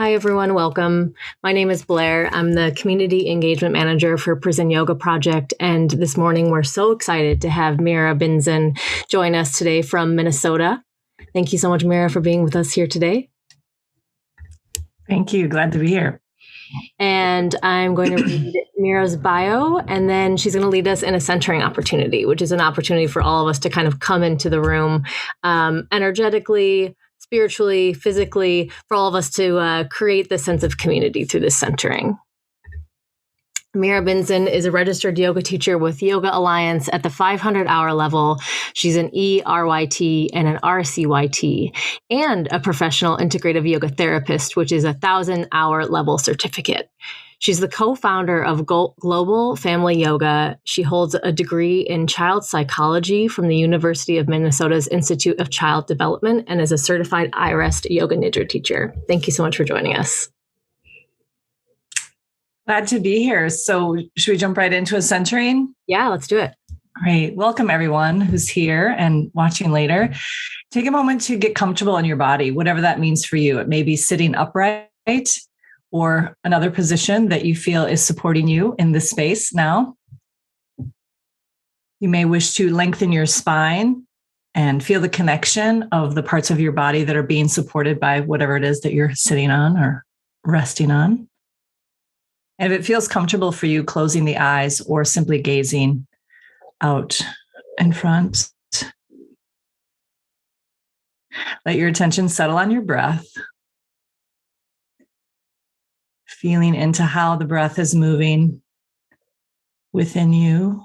Hi, everyone. Welcome. My name is Blair. I'm the Community Engagement Manager for Prison Yoga Project. And this morning, we're so excited to have Mira Binzen join us today from Minnesota. Thank you so much, Mira, for being with us here today. Thank you. Glad to be here. And I'm going to read Mira's bio, and then she's going to lead us in a centering opportunity, which is an opportunity for all of us to kind of come into the room energetically, spiritually, physically, for all of us to create this sense of community through this centering. Mira Binzen is a registered yoga teacher with Yoga Alliance at the 500-hour level. She's an ERYT and an RCYT, and a professional integrative yoga therapist, which is a 1,000-hour level certificate. She's the co-founder of Global Family Yoga. She holds a degree in Child Psychology from the University of Minnesota's Institute of Child Development and is a certified iRest Yoga Nidra Teacher. Thank you so much for joining us. Glad to be here. So should we jump right into a centering? Yeah, let's do it. Great. Welcome everyone who's here and watching later. Take a moment to get comfortable in your body, whatever that means for you. It may be sitting upright or another position that you feel is supporting you in this space now. You may wish to lengthen your spine and feel the connection of the parts of your body that are being supported by whatever it is that you're sitting on or resting on. And if it feels comfortable for you, closing the eyes or simply gazing out in front. Let your attention settle on your breath. Feeling into how the breath is moving within you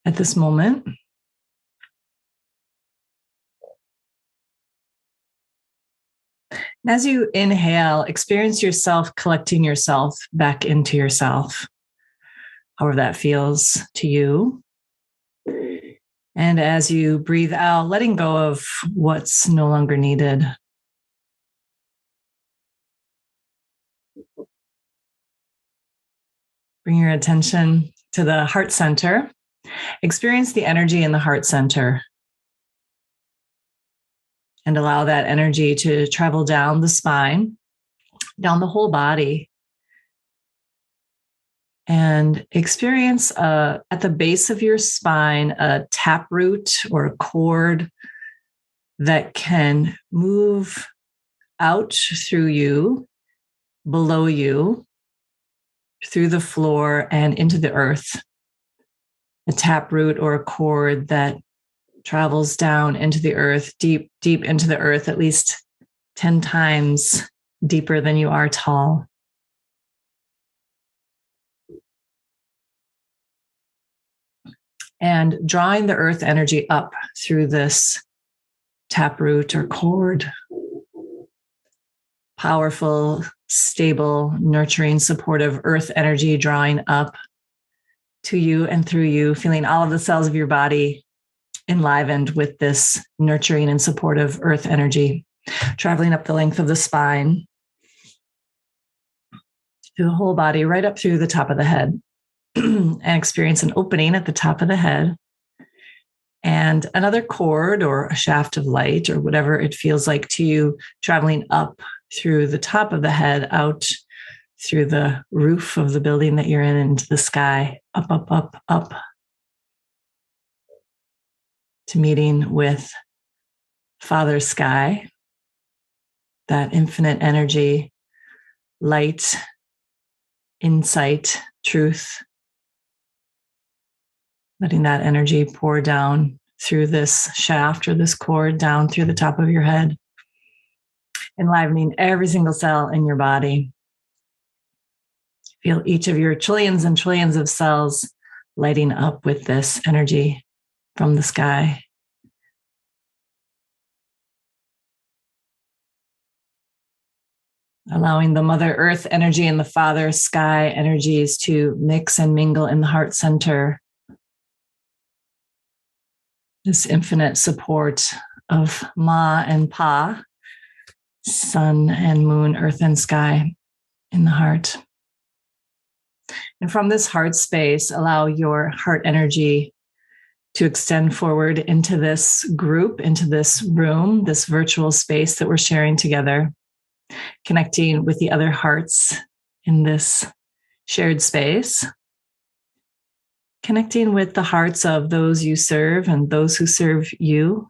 at this moment. And as you inhale, experience yourself collecting yourself back into yourself, however that feels to you. And as you breathe out, letting go of what's no longer needed. Bring your attention to the heart center. Experience the energy in the heart center. And allow that energy to travel down the spine, down the whole body. And experience at the base of your spine a taproot or a cord that can move out through you, below you, through the floor and into the earth. A taproot or a cord that travels down into the earth, deep, deep into the earth, at least 10 times deeper than you are tall. And drawing the earth energy up through this taproot or cord. Powerful, stable, nurturing, supportive earth energy drawing up to you and through you, feeling all of the cells of your body enlivened with this nurturing and supportive earth energy, traveling up the length of the spine, through the whole body, right up through the top of the head, and experience an opening at the top of the head, and another cord or a shaft of light or whatever it feels like to you, traveling up through the top of the head, out through the roof of the building that you're in, into the sky, up, up, up, up, to meeting with Father Sky, that infinite energy, light, insight, truth, letting that energy pour down through this shaft or this cord, down through the top of your head, enlivening every single cell in your body. Feel each of your trillions and trillions of cells lighting up with this energy from the sky. Allowing the Mother Earth energy and the Father Sky energies to mix and mingle in the heart center. This infinite support of Ma and Pa, sun and moon, earth and sky in the heart. And from this heart space, allow your heart energy to extend forward into this group, into this room, this virtual space that we're sharing together. connecting with the other hearts in this shared space, connecting with the hearts of those you serve and those who serve you,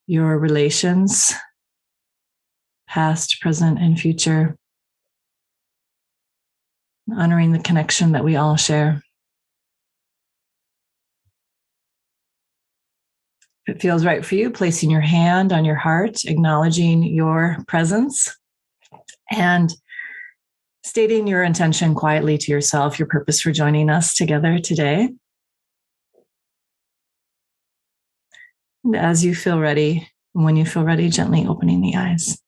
your relations, past, present, and future, honoring the connection that we all share. If it feels right for you, placing your hand on your heart, acknowledging your presence, and stating your intention quietly to yourself, your purpose for joining us together today. And as you feel ready, when you feel ready, gently opening the eyes.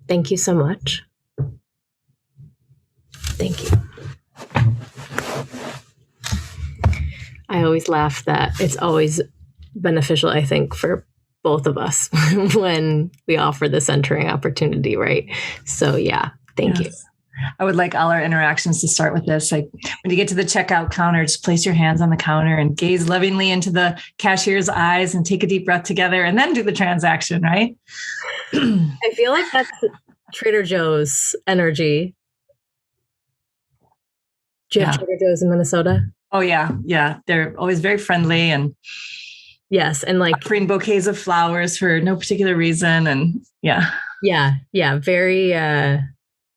Thank you so much. Thank you. I always laugh that it's always beneficial, I think, for both of us when we offer the centering opportunity, right? So yeah, thank you. I would like all our interactions to start with this. Like when you get to the checkout counter, just place your hands on the counter and gaze lovingly into the cashier's eyes and take a deep breath together and then do the transaction, right? I feel like that's Trader Joe's energy. Do you have Trader Joe's in Minnesota? Oh, yeah. Yeah. They're always very friendly and yes. And like offering bouquets of flowers for no particular reason. And yeah. Yeah. Yeah. Very,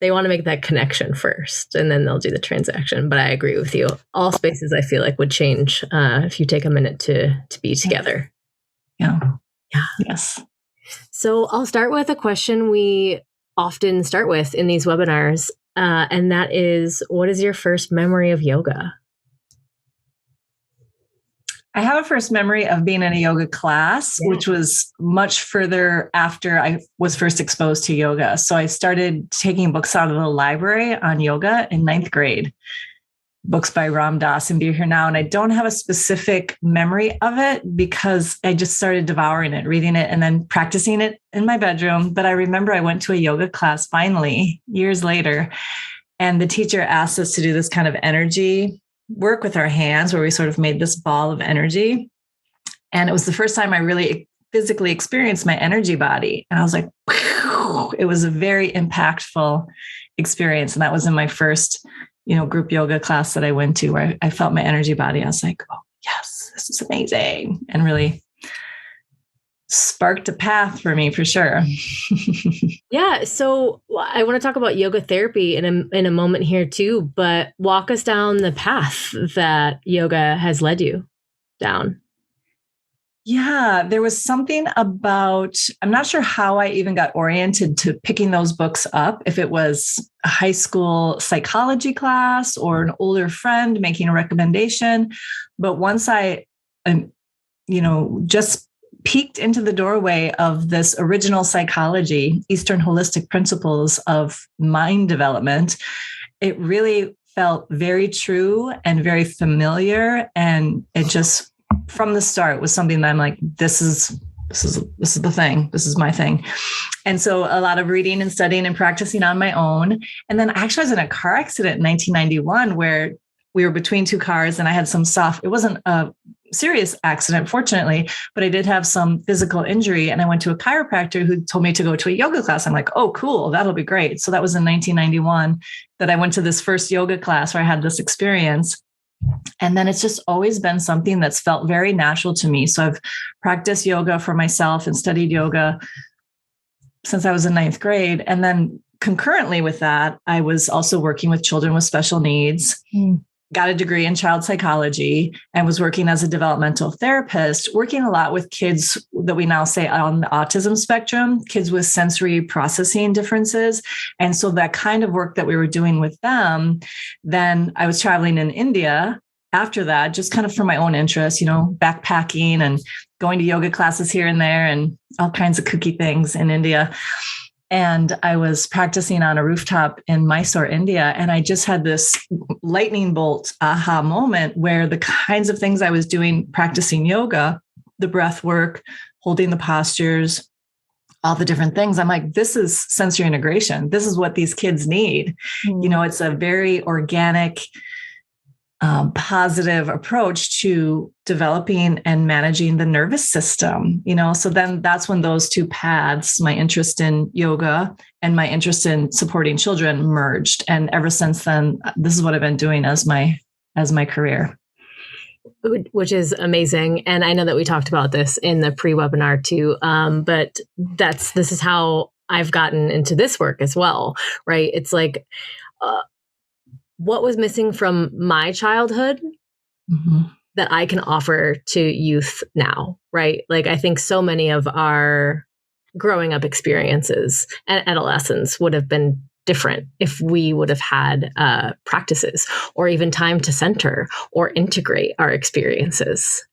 they want to make that connection first and then they'll do the transaction. But I agree with you. All spaces I feel like would change if you take a minute to be together. Yeah. Yeah. Yes. So I'll start with a question we often start with in these webinars. And that is, what is your first memory of yoga? I have a first memory of being in a yoga class, which was much further after I was first exposed to yoga. So I started taking books out of the library on yoga in 9th grade, books by Ram Dass and Be Here Now. And I don't have a specific memory of it because I just started devouring it, reading it, and then practicing it in my bedroom. But I remember I went to a yoga class finally years later, and the teacher asked us to do this kind of energy work with our hands where we sort of made this ball of energy. And it was the first time I really physically experienced my energy body. And I was like, whew. It was a very impactful experience. And that was in my first, group yoga class that I went to where I felt my energy body. I was like, oh, yes, this is amazing. And really sparked a path for me for sure. Yeah. So I want to talk about yoga therapy in a moment here too, but walk us down the path that yoga has led you down. Yeah, there was something about, I'm not sure how I even got oriented to picking those books up, if it was a high school psychology class or an older friend making a recommendation. But once I, just peeked into the doorway of this original psychology, Eastern holistic principles of mind development, it really felt very true and very familiar. And it just, from the start, was something that I'm like, this is the thing. This is my thing. And so a lot of reading and studying and practicing on my own. And then actually I was in a car accident in 1991 where we were between two cars and I had it wasn't a serious accident, fortunately, but I did have some physical injury. And I went to a chiropractor who told me to go to a yoga class. I'm like, oh, cool. That'll be great. So that was in 1991 that I went to this first yoga class where I had this experience. And then it's just always been something that's felt very natural to me. So I've practiced yoga for myself and studied yoga since I was in 9th grade. And then concurrently with that, I was also working with children with special needs. Got a degree in child psychology and was working as a developmental therapist, working a lot with kids that we now say on the autism spectrum, kids with sensory processing differences. And so that kind of work that we were doing with them, then I was traveling in India after that, just kind of for my own interest, backpacking and going to yoga classes here and there and all kinds of kooky things in India. And I was practicing on a rooftop in Mysore, India. And I just had this lightning bolt aha moment where the kinds of things I was doing, practicing yoga, the breath work, holding the postures, all the different things. I'm like, this is sensory integration. This is what these kids need. It's a very organic, positive approach to developing and managing the nervous system, so then that's when those two paths, my interest in yoga and my interest in supporting children, merged. And ever since then, this is what I've been doing as my career. Which is amazing. And I know that we talked about this in the pre-webinar too. But this is how I've gotten into this work as well, right? It's like, what was missing from my childhood that I can offer to youth now, right? Like, I think so many of our growing up experiences and adolescence would have been different if we would have had practices or even time to center or integrate our experiences.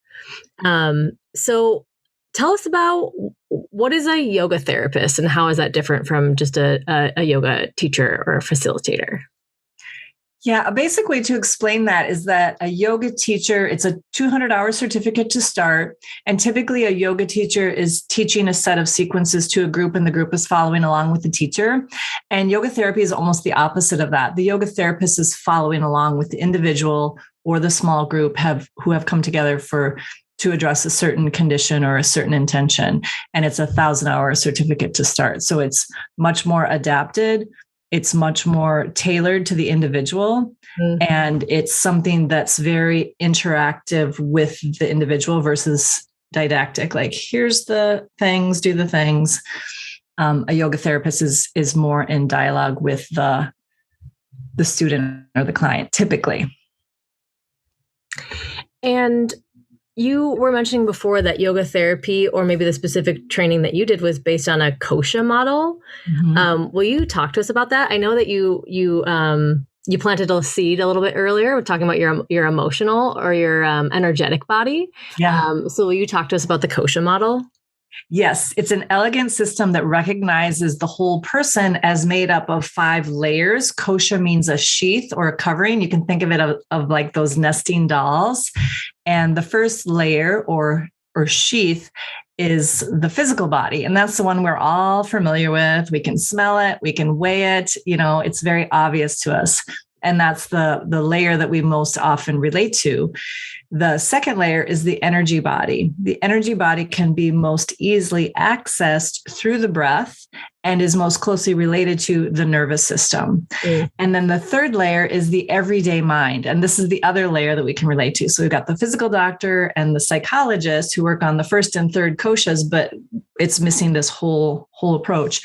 So tell us about, what is a yoga therapist and how is that different from just a yoga teacher or a facilitator? Yeah, a basic way to explain that is that a yoga teacher, it's a 200-hour certificate to start. And typically a yoga teacher is teaching a set of sequences to a group and the group is following along with the teacher. And yoga therapy is almost the opposite of that. The yoga therapist is following along with the individual or the small group who have come together to address a certain condition or a certain intention. And it's a 1,000-hour certificate to start. So it's much more adapted. It's much more tailored to the individual. And it's something that's very interactive with the individual versus didactic. Like, here's the things, do the things. A yoga therapist is more in dialogue with the student or the client, typically. And you were mentioning before that yoga therapy, or maybe the specific training that you did, was based on a Kosha model. Will you talk to us about that? I know that you planted a seed a little bit earlier with talking about your emotional or your energetic body. Yeah. So will you talk to us about the Kosha model? Yes, it's an elegant system that recognizes the whole person as made up of 5 layers. Kosha means a sheath or a covering. You can think of it of like those nesting dolls. And the first layer or sheath is the physical body. And that's the one we're all familiar with. We can smell it. We can weigh it. It's very obvious to us. And that's the layer that we most often relate to. The second layer is the energy body. The energy body can be most easily accessed through the breath and is most closely related to the nervous system. And then the third layer is the everyday mind. And this is the other layer that we can relate to. So we've got the physical doctor and the psychologist who work on the first and third koshas, but it's missing this whole approach.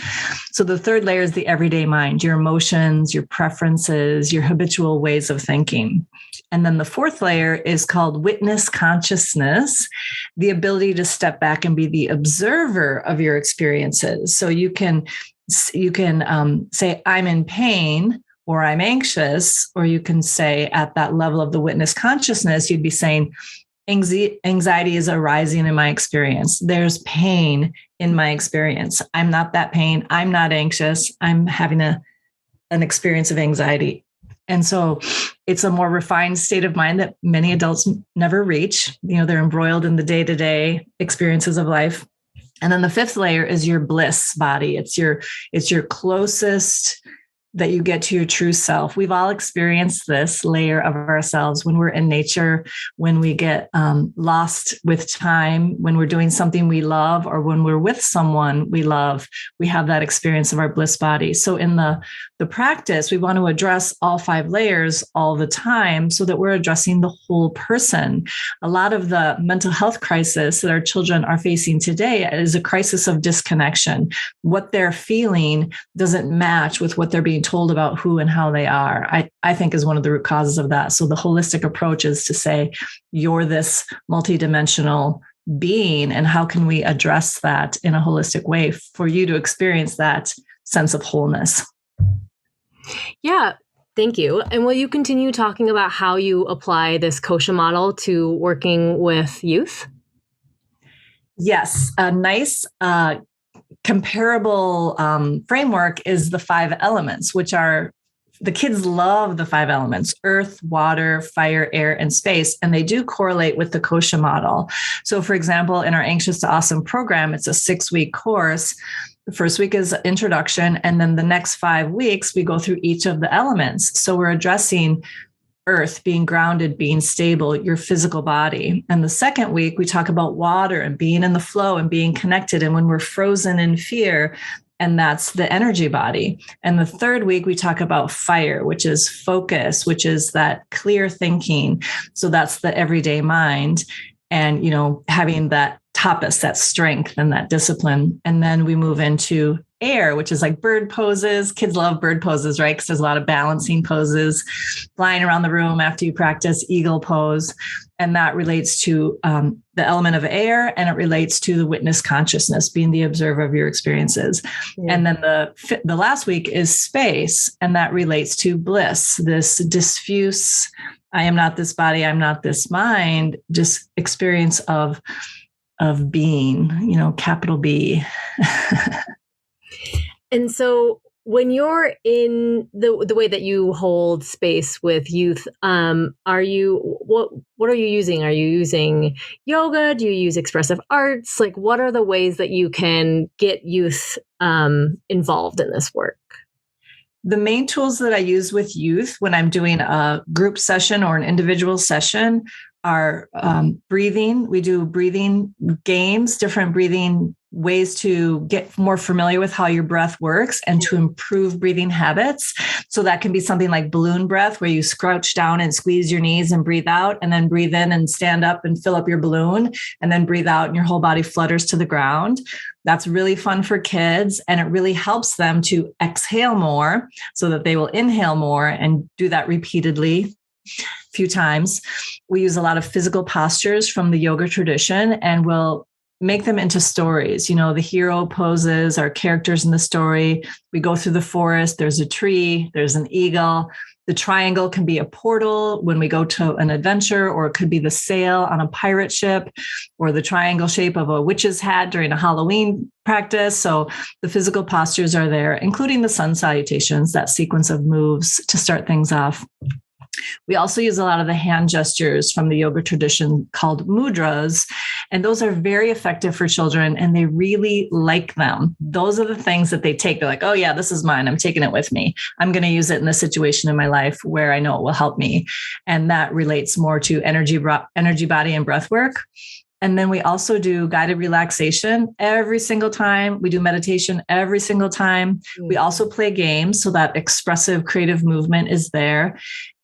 So the third layer is the everyday mind, your emotions, your preferences, your habitual ways of thinking. And then the fourth layer is called witness consciousness, the ability to step back and be the observer of your experiences. So you can say, I'm in pain, or I'm anxious, or you can say at that level of the witness consciousness, you'd be saying, anxiety is arising in my experience. There's pain in my experience. I'm not that pain. I'm not anxious. I'm having an experience of anxiety. And so it's a more refined state of mind that many adults never reach. They're embroiled in the day-to-day experiences of life. And then the fifth layer is your bliss body. It's your closest that you get to your true self. We've all experienced this layer of ourselves when we're in nature, when we get lost with time, when we're doing something we love, or when we're with someone we love, we have that experience of our bliss body. So in the practice, we want to address all 5 layers all the time so that we're addressing the whole person. A lot of the mental health crisis that our children are facing today is a crisis of disconnection. What they're feeling doesn't match with what they're being told about who and how they are, I think is one of the root causes of that. So the holistic approach is to say, you're this multidimensional being, and how can we address that in a holistic way for you to experience that sense of wholeness? Yeah, thank you. And will you continue talking about how you apply this Kosha model to working with youth? Yes, a nice comparable framework is the 5 elements, which are, the kids love the 5 elements: earth, water, fire, air, and space. And they do correlate with the Kosha model. So for example, in our Anxious to Awesome program, it's a 6-week course. The first week is introduction. And then the next 5 weeks, we go through each of the elements. So we're addressing earth, being grounded, being stable, your physical body. And the second week, we talk about water and being in the flow and being connected. And when we're frozen in fear, and that's the energy body. And the third week, we talk about fire, which is focus, which is that clear thinking. So that's the everyday mind. And, having that tapas, that strength and that discipline. And then we move into air, which is like bird poses. Kids love bird poses, right? Because there's a lot of balancing poses, flying around the room after you practice, eagle pose. And that relates to the element of air, and it relates to the witness consciousness, being the observer of your experiences. Yeah. And then the last week is space, and that relates to bliss, this diffuse, I am not this body, I'm not this mind, just experience of being, capital B. And so when you're in the way that you hold space with youth, what are you using? Are you using yoga? Do you use expressive arts? Like, what are the ways that you can get youth involved in this work? The main tools that I use with youth when I'm doing a group session or an individual session are breathing. We do breathing games, different breathing ways to get more familiar with how your breath works and to improve breathing habits. So that can be something like balloon breath, where you crouch down and squeeze your knees and breathe out, and then breathe in and stand up and fill up your balloon, and then breathe out and your whole body flutters to the ground. That's really fun for kids, and it really helps them to exhale more so that they will inhale more, and do that repeatedly a few times. We use a lot of physical postures from the yoga tradition, and we'll make them into stories. The hero poses are characters in the story. We go through the forest. There's a tree. There's an eagle. The triangle can be a portal when we go to an adventure, or it could be the sail on a pirate ship, or the triangle shape of a witch's hat during a Halloween practice. So the physical postures are there, including the sun salutations, that sequence of moves to start things off. We also use a lot of the hand gestures from the yoga tradition called mudras, and those are very effective for children, and they really like them. Those are the things that they take. They're like, oh yeah, this is mine. I'm taking it with me. I'm going to use it in this situation in my life where I know it will help me. And that relates more to energy, body, and breath work. And then we also do guided relaxation every single time. We do meditation every single time. We also play games, so that expressive creative movement is there.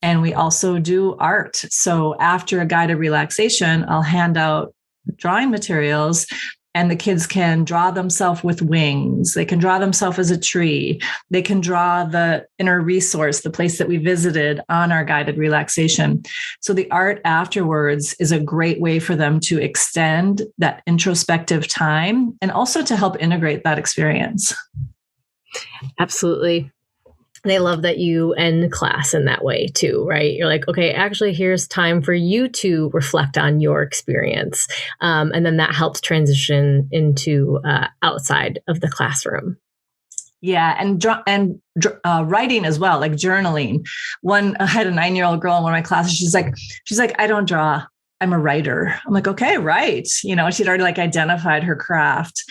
And we also do art. So after a guided relaxation, I'll hand out drawing materials, and the kids can draw themselves with wings. They can draw themselves as a tree. They can draw the inner resource, the place that we visited on our guided relaxation. So the art afterwards is a great way for them to extend that introspective time, and also to help integrate that experience. Absolutely. They love that you end class in that way too, right? You're like, okay, actually, here's time for you to reflect on your experience. And then that helps transition into outside of the classroom. Yeah. And writing as well, like journaling. I had a 9-year-old girl in one of my classes. She's like, I don't draw. I'm a writer. I'm like, okay, right. She'd already identified her craft.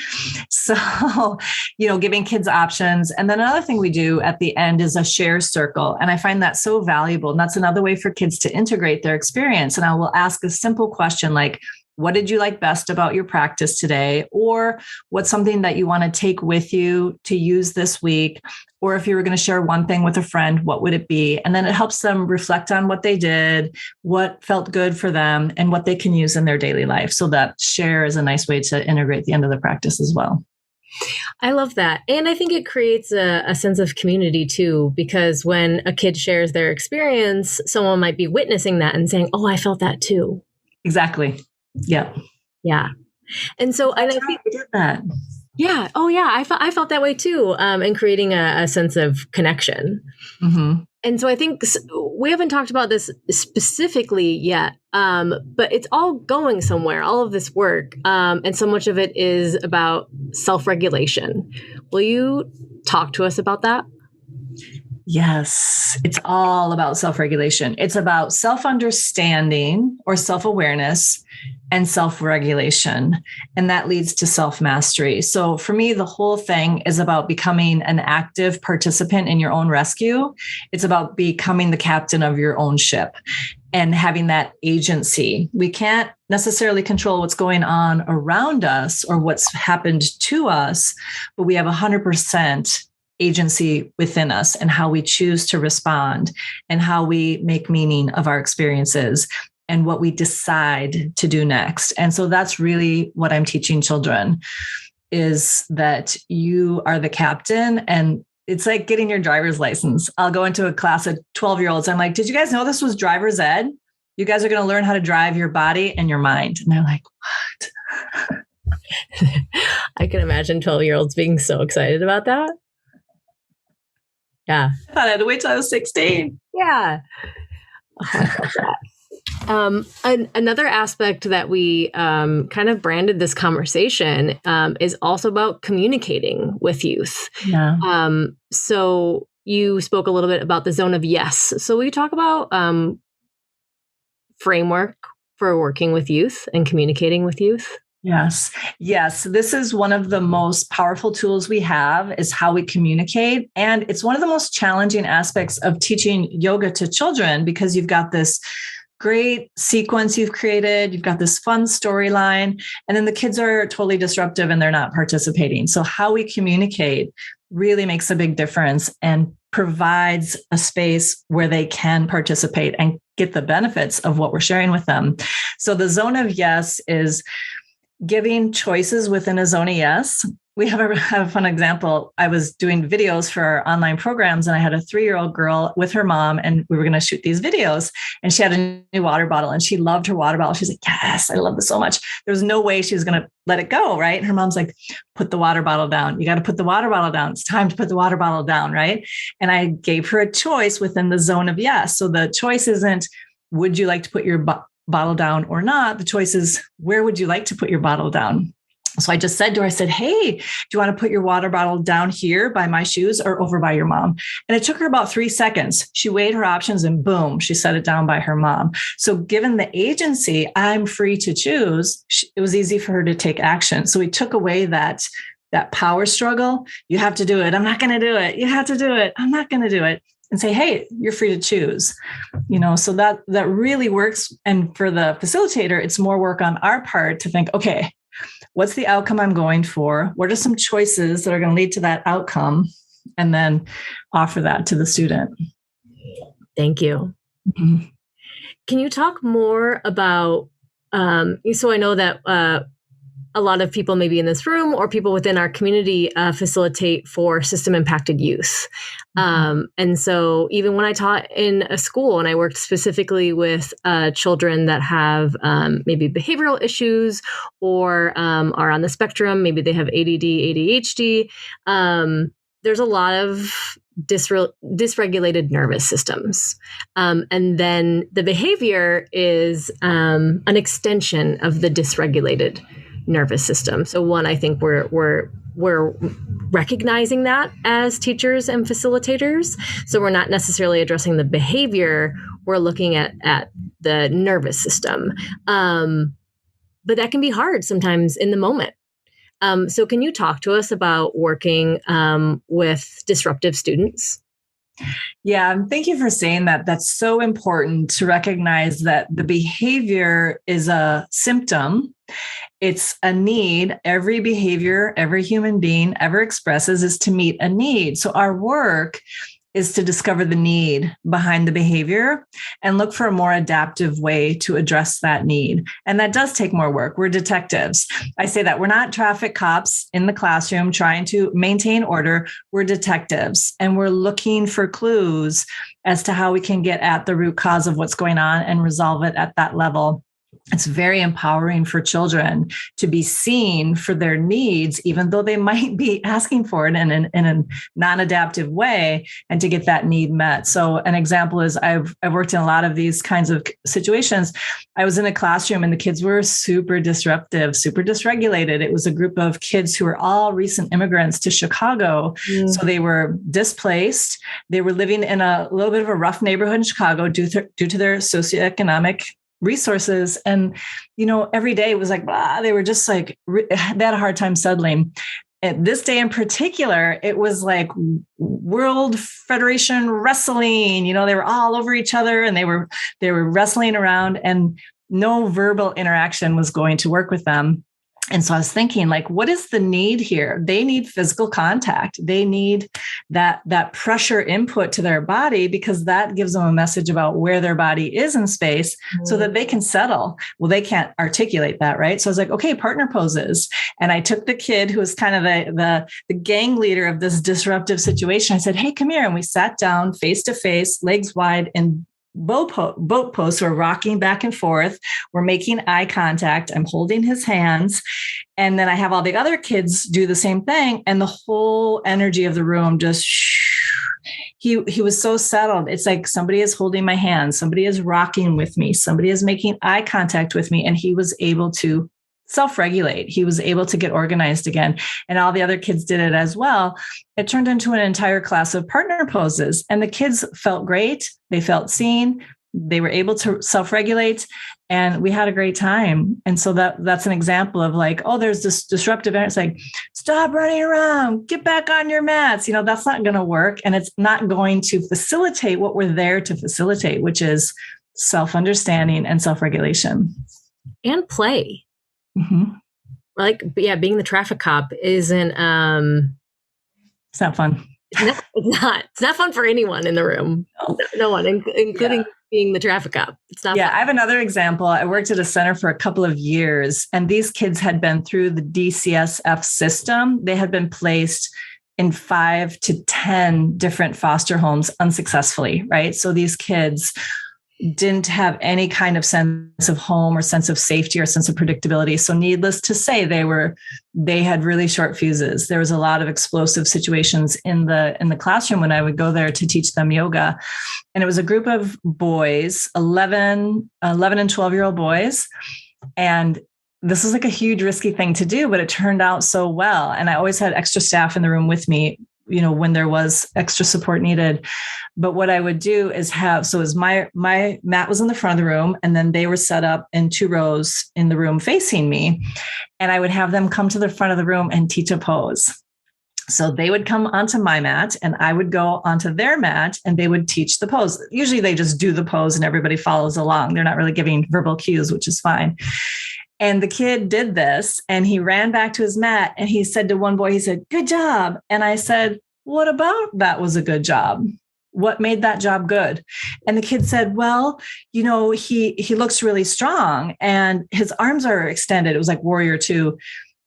So, giving kids options. And then another thing we do at the end is a share circle. And I find that so valuable. And that's another way for kids to integrate their experience. And I will ask a simple question like, what did you like best about your practice today? Or what's something that you want to take with you to use this week? Or if you were going to share one thing with a friend, what would it be? And then it helps them reflect on what they did, what felt good for them, and what they can use in their daily life. So that share is a nice way to integrate the end of the practice as well. I love that. And I think it creates a sense of community too, because when a kid shares their experience, someone might be witnessing that and saying, oh, I felt that too. Exactly. Yeah. Yeah. And so I think we did that. Yeah. Oh, yeah. I felt that way too. And creating a sense of connection. Mm-hmm. And so I think we haven't talked about this specifically yet, but it's all going somewhere, all of this work. And so much of it is about self-regulation. Will you talk to us about that? Yes, it's all about self-regulation. It's about self-understanding or self-awareness and self-regulation. And that leads to self-mastery. So for me, the whole thing is about becoming an active participant in your own rescue. It's about becoming the captain of your own ship and having that agency. We can't necessarily control what's going on around us or what's happened to us, but we have 100% agency within us and how we choose to respond and how we make meaning of our experiences and what we decide to do next. And so that's really what I'm teaching children, is that you are the captain. And it's like getting your driver's license. I'll go into a class of 12-year-olds. I'm like, did you guys know this was driver's ed? You guys are going to learn how to drive your body and your mind. And they're like, what? I can imagine 12-year-olds being so excited about that. Yeah. I thought I had to wait till I was 16. Yeah. Oh, I love that. Another aspect that we kind of branded this conversation is also about communicating with youth. Yeah. So you spoke a little bit about the zone of yes. So we talk about framework for working with youth and communicating with youth. Yes. Yes. This is one of the most powerful tools we have, is how we communicate. And it's one of the most challenging aspects of teaching yoga to children, because you've got this great sequence you've created. You've got this fun storyline, and then the kids are totally disruptive and they're not participating. So how we communicate really makes a big difference and provides a space where they can participate and get the benefits of what we're sharing with them. So the zone of yes is giving choices within a zone of yes. We have a fun example. I was doing videos for our online programs, and I had a 3-year-old girl with her mom, and we were going to shoot these videos, and she had a new water bottle, and she loved her water bottle. She's like, yes, I love this so much. There was no way she was going to let it go, right? And her mom's like, put the water bottle down. You got to put the water bottle down. It's time to put the water bottle down, right? And I gave her a choice within the zone of yes. So the choice isn't, would you like to put your bottle down or not? The choice is, where would you like to put your bottle down? So I just said to her, I said, hey, do you want to put your water bottle down here by my shoes or over by your mom? And it took her about 3 seconds. She weighed her options and boom, she set it down by her mom. So given the agency, I'm free to choose, it was easy for her to take action. So we took away that power struggle. You have to do it. I'm not going to do it. You have to do it. I'm not going to do it. And say, hey, you're free to choose, so that really works. And for the facilitator, it's more work on our part to think, okay, what's the outcome I'm going for? What are some choices that are going to lead to that outcome? And then offer that to the student. Thank you. Mm-hmm. Can you talk more about, so I know that a lot of people maybe in this room or people within our community facilitate for system impacted youth. And so even when I taught in a school and I worked specifically with children that have maybe behavioral issues or are on the spectrum, maybe they have ADD, ADHD, there's a lot of dysregulated nervous systems. And then the behavior is an extension of the dysregulated nervous system. So one, I think we're recognizing that as teachers and facilitators. So we're not necessarily addressing the behavior, we're looking at the nervous system. But that can be hard sometimes in the moment. So can you talk to us about working with disruptive students? Yeah, thank you for saying that. That's so important to recognize that the behavior is a symptom. It's a need. Every behavior, every human being ever expresses is to meet a need. So our work is to discover the need behind the behavior and look for a more adaptive way to address that need. And that does take more work. We're detectives. I say that we're not traffic cops in the classroom trying to maintain order. We're detectives, and we're looking for clues as to how we can get at the root cause of what's going on and resolve it at that level. It's very empowering for children to be seen for their needs, even though they might be asking for it in a non-adaptive way, and to get that need met. So an example is I've worked in a lot of these kinds of situations. I was in a classroom and the kids were super disruptive, super dysregulated. It was a group of kids who were all recent immigrants to Chicago. So they were displaced. They were living in a little bit of a rough neighborhood in Chicago due to their socioeconomic resources. And, every day it was like, blah, they were just like, they had a hard time settling. At this day in particular, it was like World Federation Wrestling. They were all over each other and they were wrestling around, and no verbal interaction was going to work with them. And so I was thinking, like, what is the need here? They need physical contact. They need that pressure input to their body, because that gives them a message about where their body is in space so that they can settle. Well, they can't articulate that, right? So I was like, okay, partner poses. And I took the kid who was kind of the gang leader of this disruptive situation. I said, hey, come here. And we sat down face to face, legs wide, and boat pose. We're rocking back and forth. We're making eye contact. I'm holding his hands. And then I have all the other kids do the same thing. And the whole energy of the room just, he was so settled. It's like somebody is holding my hand. Somebody is rocking with me. Somebody is making eye contact with me. And he was able to self-regulate. He was able to get organized again. And all the other kids did it as well. It turned into an entire class of partner poses. And the kids felt great. They felt seen. They were able to self-regulate. And we had a great time. And so that's an example of like, oh, there's this disruptive energy. It's like, stop running around, get back on your mats. That's not going to work. And it's not going to facilitate what we're there to facilitate, which is self-understanding and self-regulation. And play. Mm-hmm. Like, yeah, being the traffic cop isn't, it's not fun. It's not fun for anyone in the room. No one, including being the traffic cop. It's not fun. I have another example. I worked at a center for a couple of years, and these kids had been through the DCSF system. They had been placed in 5 to 10 different foster homes unsuccessfully, right? So these kids didn't have any kind of sense of home or sense of safety or sense of predictability. So needless to say, they had really short fuses. There was a lot of explosive situations in the classroom when I would go there to teach them yoga. And it was a group of boys, 11 and 12-year-old boys. And this was like a huge risky thing to do, but it turned out so well. And I always had extra staff in the room with me, when there was extra support needed. But what I would do is my mat was in the front of the room, and then they were set up in 2 rows in the room facing me. And I would have them come to the front of the room and teach a pose. So they would come onto my mat and I would go onto their mat and they would teach the pose. Usually they just do the pose and everybody follows along. They're not really giving verbal cues, which is fine. And the kid did this and he ran back to his mat and he said to one boy, he said, "Good job." And I said, "What about that was a good job? What made that job good?" And the kid said, "Well, he looks really strong and his arms are extended." It was like Warrior 2.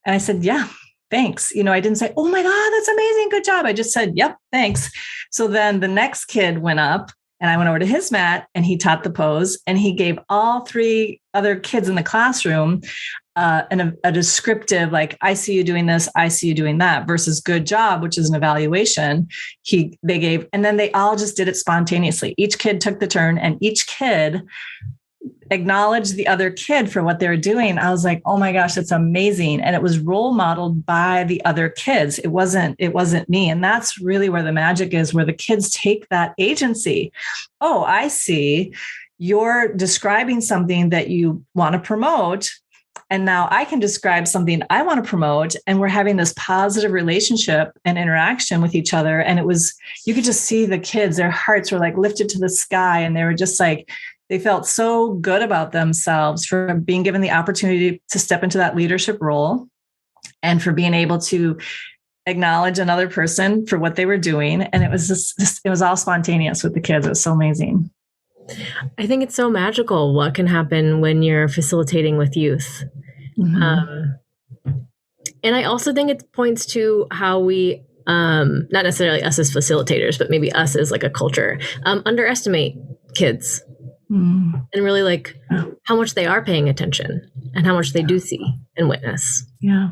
And I said, "Yeah, thanks." I didn't say, "Oh my God, that's amazing. Good job." I just said, "Yep, thanks." So then the next kid went up and I went over to his mat and he taught the pose and he gave all 3 other kids in the classroom a descriptive, like, "I see you doing this, I see you doing that," versus "good job," which is an evaluation. They gave, and then they all just did it spontaneously. Each kid took the turn and each kid acknowledged the other kid for what they were doing. I was like, oh my gosh, that's amazing. And it was role modeled by the other kids. It wasn't me. And that's really where the magic is, where the kids take that agency. Oh, I see. You're describing something that you want to promote. And now I can describe something I want to promote. And we're having this positive relationship and interaction with each other. And you could just see the kids, their hearts were like lifted to the sky. And they were just like, they felt so good about themselves for being given the opportunity to step into that leadership role and for being able to acknowledge another person for what they were doing. And it was it was all spontaneous with the kids. It was so amazing. I think it's so magical what can happen when you're facilitating with youth. Mm-hmm. And I also think it points to how we, not necessarily us as facilitators, but maybe us as like a culture, underestimate kids. And really like how much they are paying attention and how much they do see and witness. Yeah,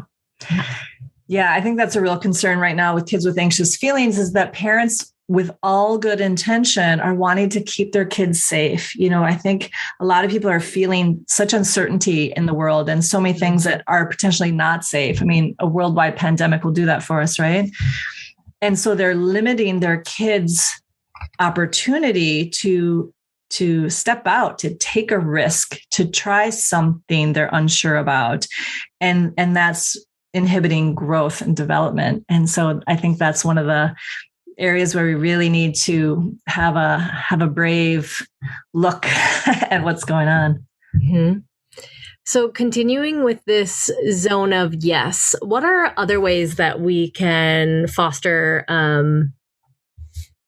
I think that's a real concern right now with kids with anxious feelings, is that parents with all good intention are wanting to keep their kids safe. I think a lot of people are feeling such uncertainty in the world and so many things that are potentially not safe. I mean, a worldwide pandemic will do that for us, right? And so they're limiting their kids' opportunity to to step out, to take a risk, to try something they're unsure about. And that's inhibiting growth and development. And so I think that's one of the areas where we really need to have a brave look at what's going on. Mm-hmm. So continuing with this zone of yes, what are other ways that we can foster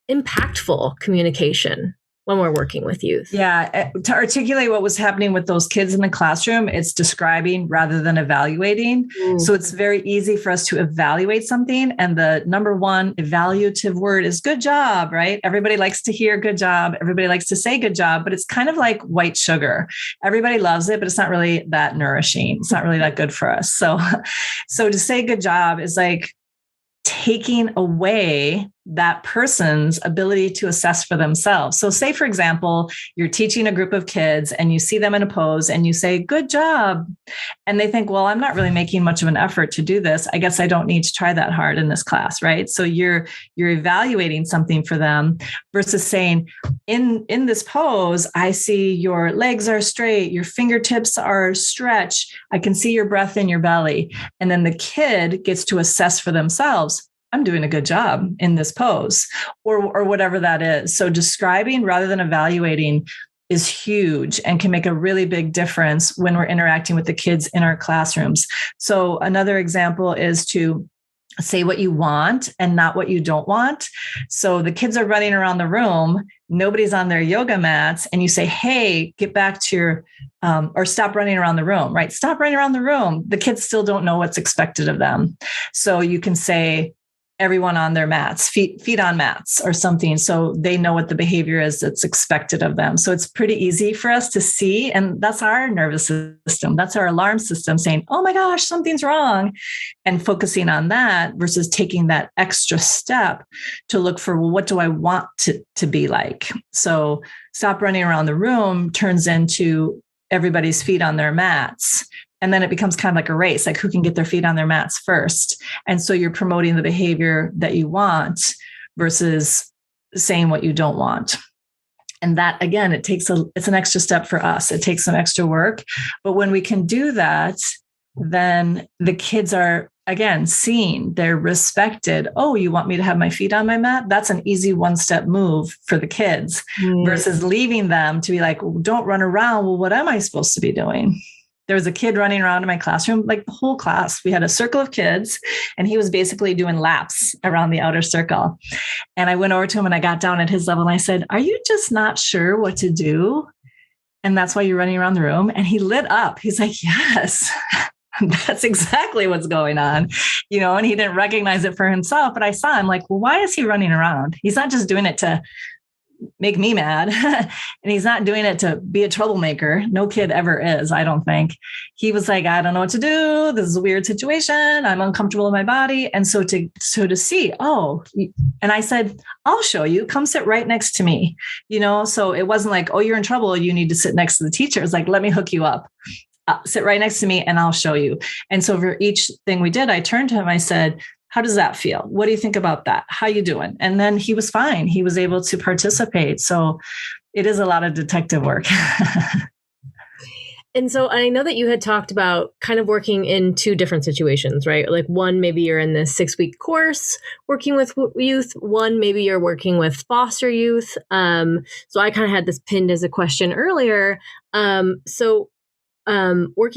impactful communication when we're working with youth? Yeah. To articulate what was happening with those kids in the classroom, it's describing rather than evaluating. So it's very easy for us to evaluate something. And the number one evaluative word is good job, right? Everybody likes to hear good job. Everybody likes to say good job, but it's kind of like white sugar. Everybody loves it, but it's not really that nourishing. It's not really that good for us. So to say good job is like taking away that person's ability to assess for themselves. So say, for example, you're teaching a group of kids and you see them in a pose and you say, good job. And they think, well, I'm not really making much of an effort to do this. I guess I don't need to try that hard in this class, right? So you're evaluating something for them versus saying, in this pose, I see your legs are straight, your fingertips are stretched. I can see your breath in your belly. And then the kid gets to assess for themselves, I'm doing a good job in this pose, or whatever that is. So describing rather than evaluating is huge and can make a really big difference when we're interacting with the kids in our classrooms. So another example is to say what you want and not what you don't want. So the kids are running around the room, nobody's on their yoga mats, and you say, hey, get back to your, or stop running around the room, right? Stop running around the room. The kids still don't know what's expected of them. So you can say, everyone on their mats, feet on mats or something. So they know what the behavior is that's expected of them. So it's pretty easy for us to see. And that's our nervous system. That's our alarm system saying, oh my gosh, something's wrong. And focusing on that versus taking that extra step to look for, well, what do I want to be like? So stop running around the room turns into everybody's feet on their mats. And then it becomes kind of like a race, like who can get their feet on their mats first. And so you're promoting the behavior that you want versus saying what you don't want. And that, again, it's an extra step for us. It takes some extra work. But when we can do that, then the kids are, again, seen, they're respected. Oh, you want me to have my feet on my mat? That's an easy one-step move for the kids versus leaving them to be like, don't run around. Well, what am I supposed to be doing? There was a kid running around in my classroom, like the whole class. We had a circle of kids and he was basically doing laps around the outer circle. And I went over to him and I got down at his level and I said, are you just not sure what to do? And that's why you're running around the room? And he lit up. He's like, yes, that's exactly what's going on. And he didn't recognize it for himself, but I saw him like, well, why is he running around? He's not just doing it to make me mad. And he's not doing it to be a troublemaker. No kid ever is, I don't think. He was like, I don't know what to do. This is a weird situation. I'm uncomfortable in my body. And so to see, and I said, I'll show you, come sit right next to me. So it wasn't like, oh, you're in trouble, you need to sit next to the teacher. It's like, let me hook you up. Sit right next to me and I'll show you. And so for each thing we did, I turned to him, I said, how does that feel? What do you think about that? How you doing? And then he was fine. He was able to participate. So it is a lot of detective work. And so I know that you had talked about kind of working in two different situations, right? Like one, maybe you're in this 6-week course working with youth. One, maybe you're working with foster youth. So I kind of had this pinned as a question earlier. Working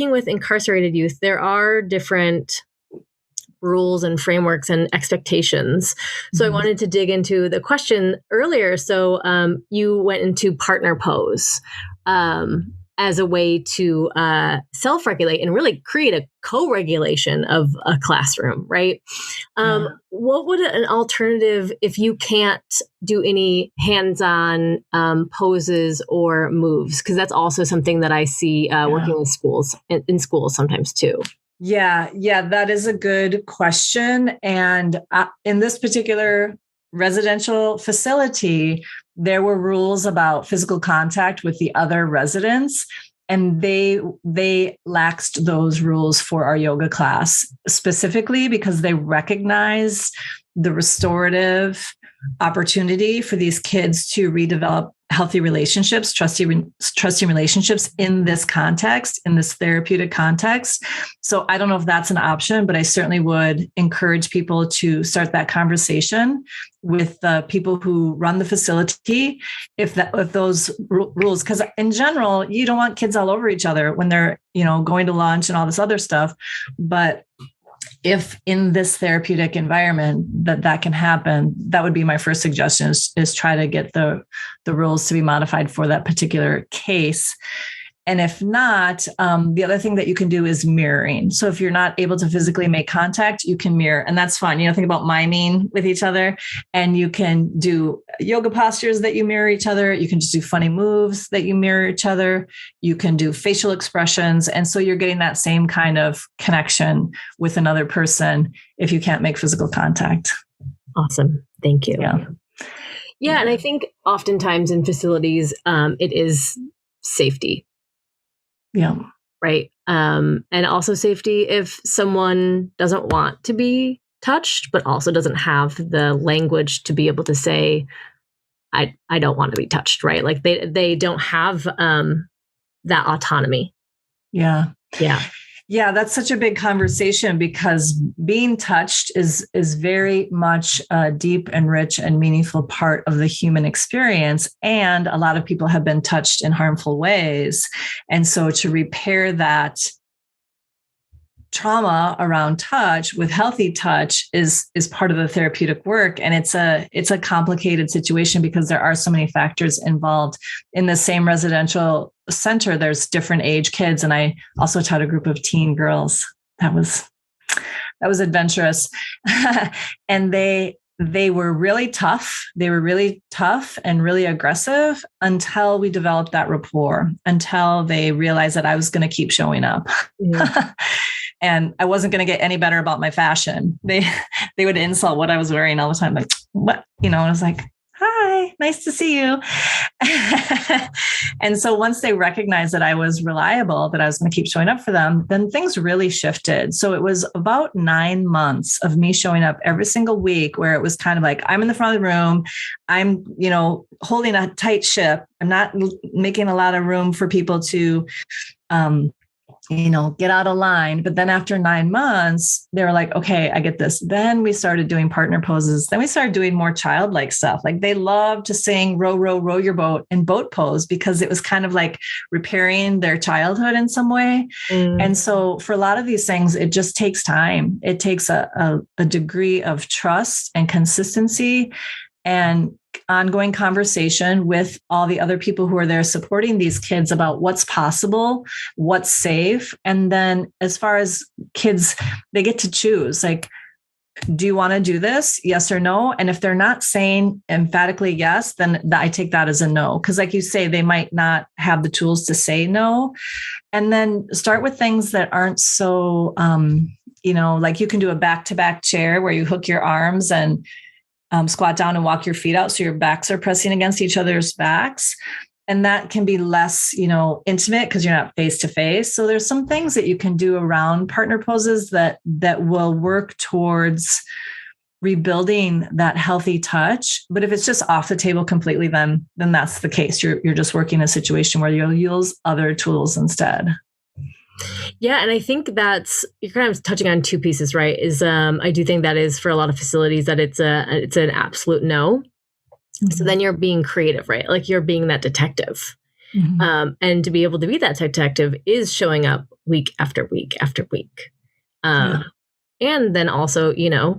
with incarcerated youth, there are different rules and frameworks and expectations. So I wanted to dig into the question earlier. So you went into partner pose as a way to self-regulate and really create a co-regulation of a classroom, right? What would an alternative, if you can't do any hands-on poses or moves? Because that's also something that I see working with schools, in schools sometimes too. Yeah, that is a good question. And in this particular residential facility, there were rules about physical contact with the other residents, and they laxed those rules for our yoga class specifically because they recognize the restorative opportunity for these kids to redevelop healthy relationships, trusting relationships in this context, in this therapeutic context. So I don't know if that's an option, but I certainly would encourage people to start that conversation with the people who run the facility. If those rules, because in general, you don't want kids all over each other when they're, going to lunch and all this other stuff. But if in this therapeutic environment that can happen, that would be my first suggestion is try to get the rules to be modified for that particular case. And if not, the other thing that you can do is mirroring. So if you're not able to physically make contact, you can mirror, and that's fun. Think about miming with each other, and you can do yoga postures that you mirror each other. You can just do funny moves that you mirror each other. You can do facial expressions. And so you're getting that same kind of connection with another person if you can't make physical contact. Awesome. Thank you. Yeah. And I think oftentimes in facilities, it is safety. Yeah. Right. And also safety if someone doesn't want to be touched, but also doesn't have the language to be able to say, I don't want to be touched. Right. Like they don't have that autonomy. Yeah. Yeah. Yeah, that's such a big conversation because being touched is very much a deep and rich and meaningful part of the human experience. And a lot of people have been touched in harmful ways. And so to repair that trauma around touch with healthy touch is part of the therapeutic work. And it's a complicated situation because there are so many factors involved. In the same residential center, there's different age kids. And I also taught a group of teen girls. That was adventurous. And they were really tough. They were really tough and really aggressive until we developed that rapport, until they realized that I was going to keep showing up. Yeah. And I wasn't going to get any better about my fashion. They would insult what I was wearing all the time. Like, what? I was like, hi, nice to see you. And so once they recognized that I was reliable, that I was going to keep showing up for them, then things really shifted. So it was about 9 months of me showing up every single week where it was kind of like, I'm in the front of the room. I'm, holding a tight ship. I'm not making a lot of room for people to, get out of line. But then after 9 months, they were like, okay, I get this. Then we started doing partner poses. Then we started doing more childlike stuff. Like they loved to sing row, row, row your boat in boat pose because it was kind of like repairing their childhood in some way. And so for a lot of these things, it just takes time. It takes a degree of trust and consistency and ongoing conversation with all the other people who are there supporting these kids about what's possible, what's safe. And then as far as kids, they get to choose, like, do you want to do this? Yes or no? And if they're not saying emphatically yes, then I take that as a no. Because like you say, they might not have the tools to say no. And then start with things that aren't so, like you can do a back-to-back chair where you hook your arms and squat down and walk your feet out so your backs are pressing against each other's backs. And that can be less, intimate because you're not face to face. So there's some things that you can do around partner poses that will work towards rebuilding that healthy touch. But if it's just off the table completely, then that's the case. You're just working a situation where you'll use other tools instead. Yeah. And I think you're kind of touching on two pieces, right? I do think that is for a lot of facilities that it's an absolute no. Mm-hmm. So then you're being creative, right? Like you're being that detective. Mm-hmm. And to be able to be that detective is showing up week after week after week. And then also,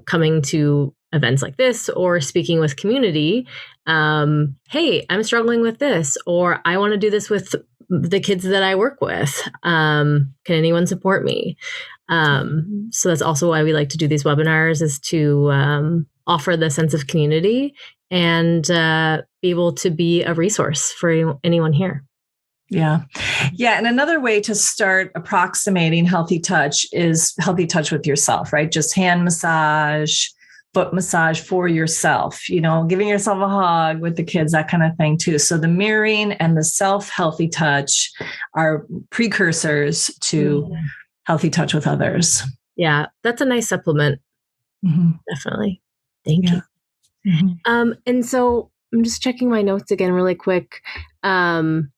coming to events like this or speaking with community. Hey, I'm struggling with this, or I want to do this with the kids that I work with. Can anyone support me? So that's also why we like to do these webinars, is to offer the sense of community and be able to be a resource for anyone here. Yeah. And another way to start approximating healthy touch is healthy touch with yourself, right? Just hand massage, foot massage for yourself, giving yourself a hug with the kids, that kind of thing too. So the mirroring and the self-healthy touch are precursors to healthy touch with others. Yeah, that's a nice supplement. Mm-hmm. Definitely. Thank you. And so I'm just checking my notes again really quick. Let's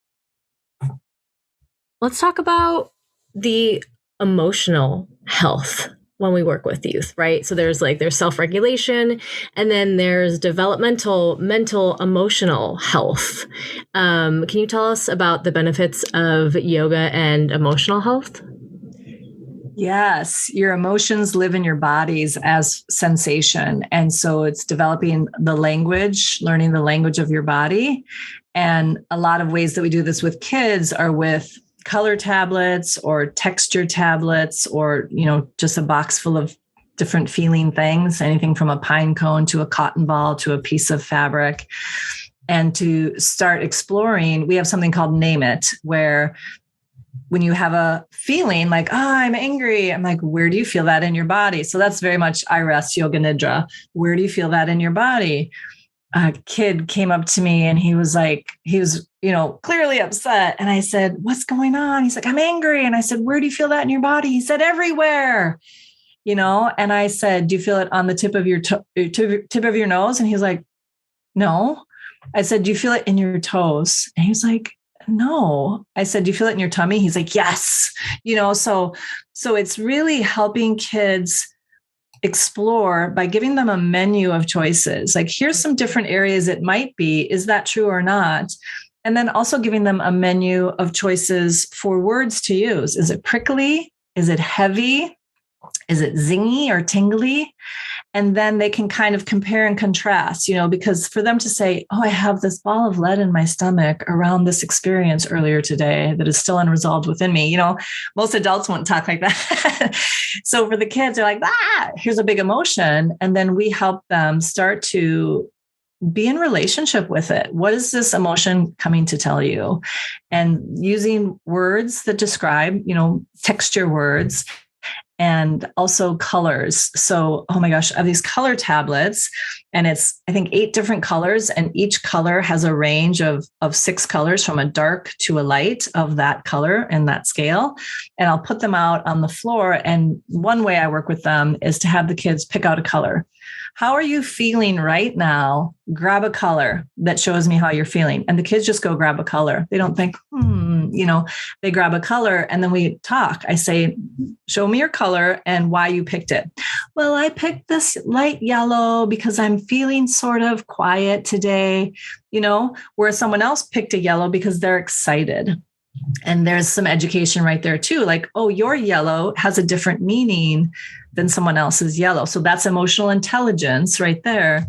talk about the emotional health when we work with youth, right? So there's self-regulation, and then there's developmental, mental, emotional health. Can you tell us about the benefits of yoga and emotional health? Yes, your emotions live in your bodies as sensation. And so it's developing the language, learning the language of your body. And a lot of ways that we do this with kids are with color tablets or texture tablets, or, just a box full of different feeling things, anything from a pine cone to a cotton ball to a piece of fabric. And to start exploring, we have something called Name It, where when you have a feeling like, I'm angry, I'm like, where do you feel that in your body? So that's very much iRest, Yoga Nidra. Where do you feel that in your body? A kid came up to me and he was clearly upset. And I said, what's going on? He's like, I'm angry. And I said, where do you feel that in your body? He said, everywhere, and I said, do you feel it on the tip of your tip of your nose? And he's like, no. I said, do you feel it in your toes? And he was like, no. I said, do you feel it in your tummy? He's like, yes. So it's really helping kids explore by giving them a menu of choices. Like, here's some different areas it might be. Is that true or not? And then also giving them a menu of choices for words to use. Is it prickly? Is it heavy? Is it zingy or tingly? And then they can kind of compare and contrast, because for them to say, oh, I have this ball of lead in my stomach around this experience earlier today that is still unresolved within me. Most adults won't talk like that. So for the kids, they're like, here's a big emotion. And then we help them start to be in relationship with it. What is this emotion coming to tell you? And using words that describe, texture words, and also colors. So, oh my gosh, I have these color tablets, and it's, I think, 8 different colors, and each color has a range of 6 colors from a dark to a light of that color and that scale. And I'll put them out on the floor. And one way I work with them is to have the kids pick out a color. How are you feeling right now? Grab a color that shows me how you're feeling. And the kids just go grab a color. They don't think, they grab a color, and then we talk. I say, show me your color and why you picked it. Well, I picked this light yellow because I'm feeling sort of quiet today, where someone else picked a yellow because they're excited. And there's some education right there too. Like, oh, your yellow has a different meaning than someone else's yellow. So that's emotional intelligence right there.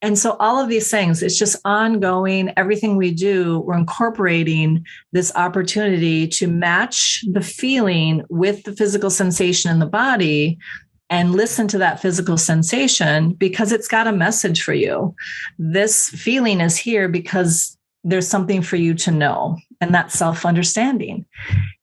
And so all of these things, it's just ongoing. Everything we do, we're incorporating this opportunity to match the feeling with the physical sensation in the body, and listen to that physical sensation because it's got a message for you. This feeling is here because there's something for you to know. And that's self-understanding,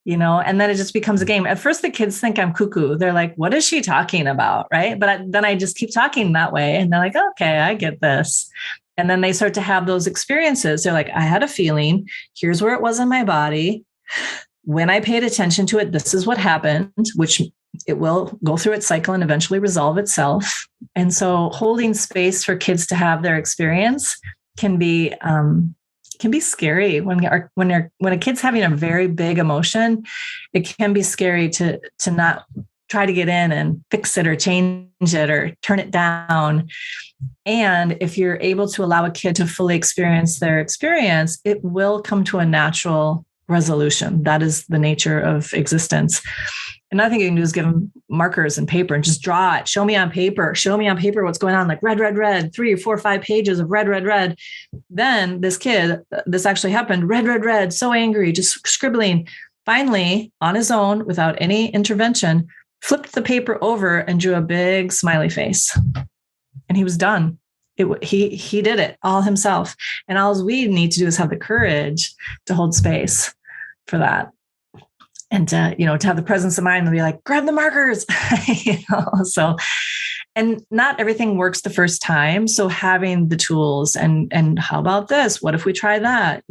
and then it just becomes a game. At first, the kids think I'm cuckoo. They're like, what is she talking about? Right. But then I just keep talking that way. And they're like, okay, I get this. And then they start to have those experiences. They're like, I had a feeling. Here's where it was in my body. When I paid attention to it, this is what happened, which it will go through its cycle and eventually resolve itself. And so holding space for kids to have their experience can be scary when a kid's having a very big emotion. It can be scary to not try to get in and fix it or change it or turn it down. And if you're able to allow a kid to fully experience their experience, it will come to a natural resolution. That is the nature of existence. Another thing you can do is give them markers and paper and just draw it. Show me on paper what's going on, like red, red, red, 3 or 4 or 5 pages of red, red, red. Then this kid, this actually happened, red, red, red, so angry, just scribbling. Finally, on his own, without any intervention, flipped the paper over and drew a big smiley face. And he was done. He did it all himself. And all we need to do is have the courage to hold space for that. And to have the presence of mind and be like, grab the markers, so, and not everything works the first time. So having the tools and how about this? What if we try that?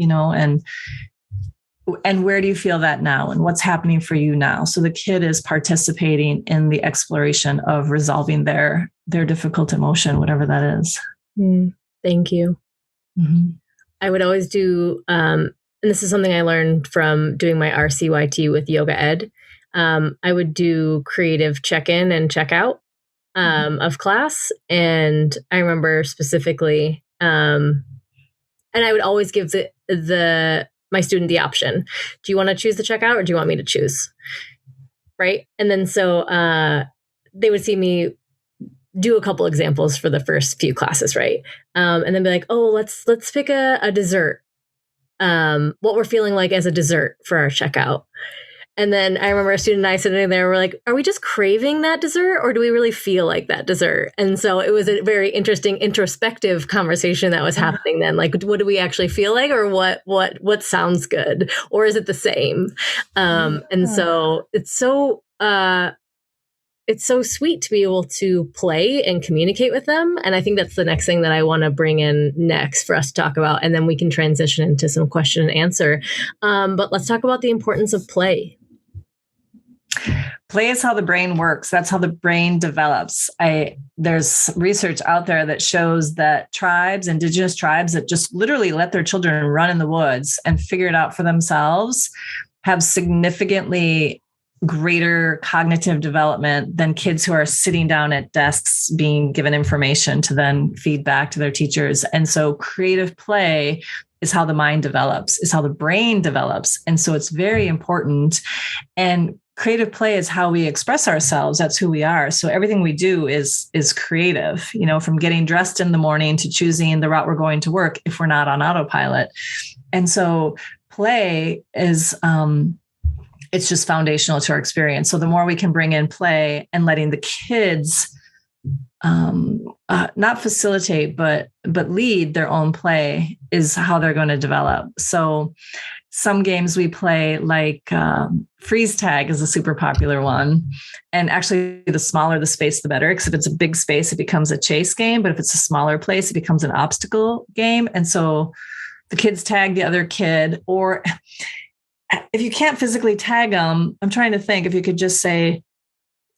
And where do you feel that now? And what's happening for you now? So the kid is participating in the exploration of resolving their difficult emotion, whatever that is. Thank you. Mm-hmm. I would always do, and this is something I learned from doing my RCYT with Yoga Ed. I would do creative check-in and check-out of class. And I remember specifically, and I would always give my student the option. Do you want to choose the checkout or do you want me to choose? Right. And then so they would see me do a couple examples for the first few classes, right? And then be like, oh, let's pick a dessert. What we're feeling like as a dessert for our checkout. And then I remember a student and I sitting there, we're like, are we just craving that dessert or do we really feel like that dessert? And so it was a very interesting introspective conversation that was happening then. Like, what do we actually feel like, or what sounds good? Or is it the same? And so it's so sweet to be able to play and communicate with them. And I think that's the next thing that I want to bring in next for us to talk about. And then we can transition into some question and answer. But let's talk about the importance of play. Play is how the brain works. That's how the brain develops. There's research out there that shows that indigenous tribes that just literally let their children run in the woods and figure it out for themselves have significantly greater cognitive development than kids who are sitting down at desks being given information to then feed back to their teachers. And so creative play is how the mind develops, is how the brain develops. And so it's very important. And creative play is how we express ourselves. That's who we are. So everything we do is creative, from getting dressed in the morning to choosing the route we're going to work if we're not on autopilot. And so play is, it's just foundational to our experience. So the more we can bring in play and letting the kids not facilitate, but lead their own play is how they're going to develop. So some games we play, like freeze tag is a super popular one. And actually, the smaller the space, the better. Because if it's a big space, it becomes a chase game. But if it's a smaller place, it becomes an obstacle game. And so the kids tag the other kid, or if you can't physically tag them, I'm trying to think if you could just say,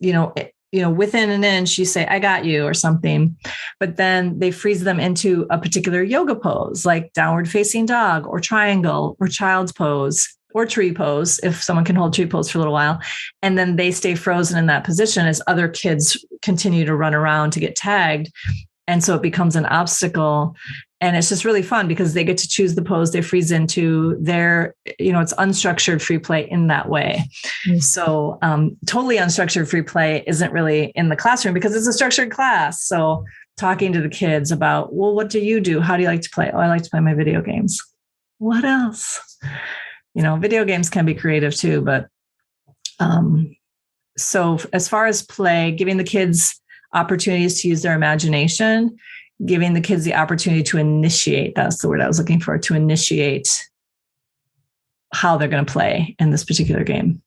within an inch, you say, I got you, or something. But then they freeze them into a particular yoga pose, like downward facing dog or triangle or child's pose or tree pose, if someone can hold tree pose for a little while. And then they stay frozen in that position as other kids continue to run around to get tagged. And so it becomes an obstacle. And it's just really fun because they get to choose the pose they freeze into. It's unstructured free play in that way. Mm-hmm. So totally unstructured free play isn't really in the classroom because it's a structured class. So talking to the kids about, well, what do you do? How do you like to play? Oh, I like to play my video games. What else? Video games can be creative too. But so as far as play, giving the kids opportunities to use their imagination, giving the kids the opportunity to initiate, that's the word I was looking for, to initiate how they're going to play in this particular game.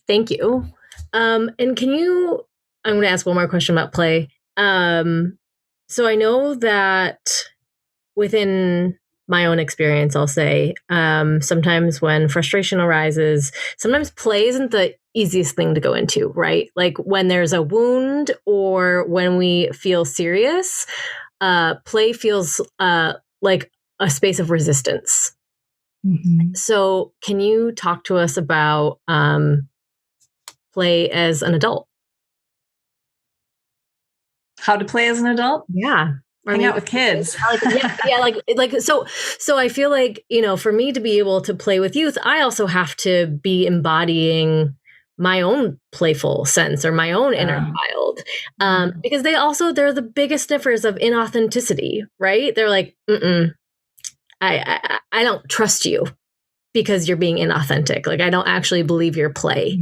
Thank you. And I'm going to ask one more question about play. So I know that within my own experience, I'll say, sometimes when frustration arises, sometimes play isn't the easiest thing to go into, right? Like when there's a wound or when we feel serious, play feels like a space of resistance. Mm-hmm. So can you talk to us about play as an adult? How to play as an adult? Yeah. Hang out with kids. So I feel like, for me to be able to play with youth, I also have to be embodying my own playful sense or my own inner child. Because they're the biggest sniffers of inauthenticity, right? They're like, I don't trust you because you're being inauthentic. Like, I don't actually believe your play.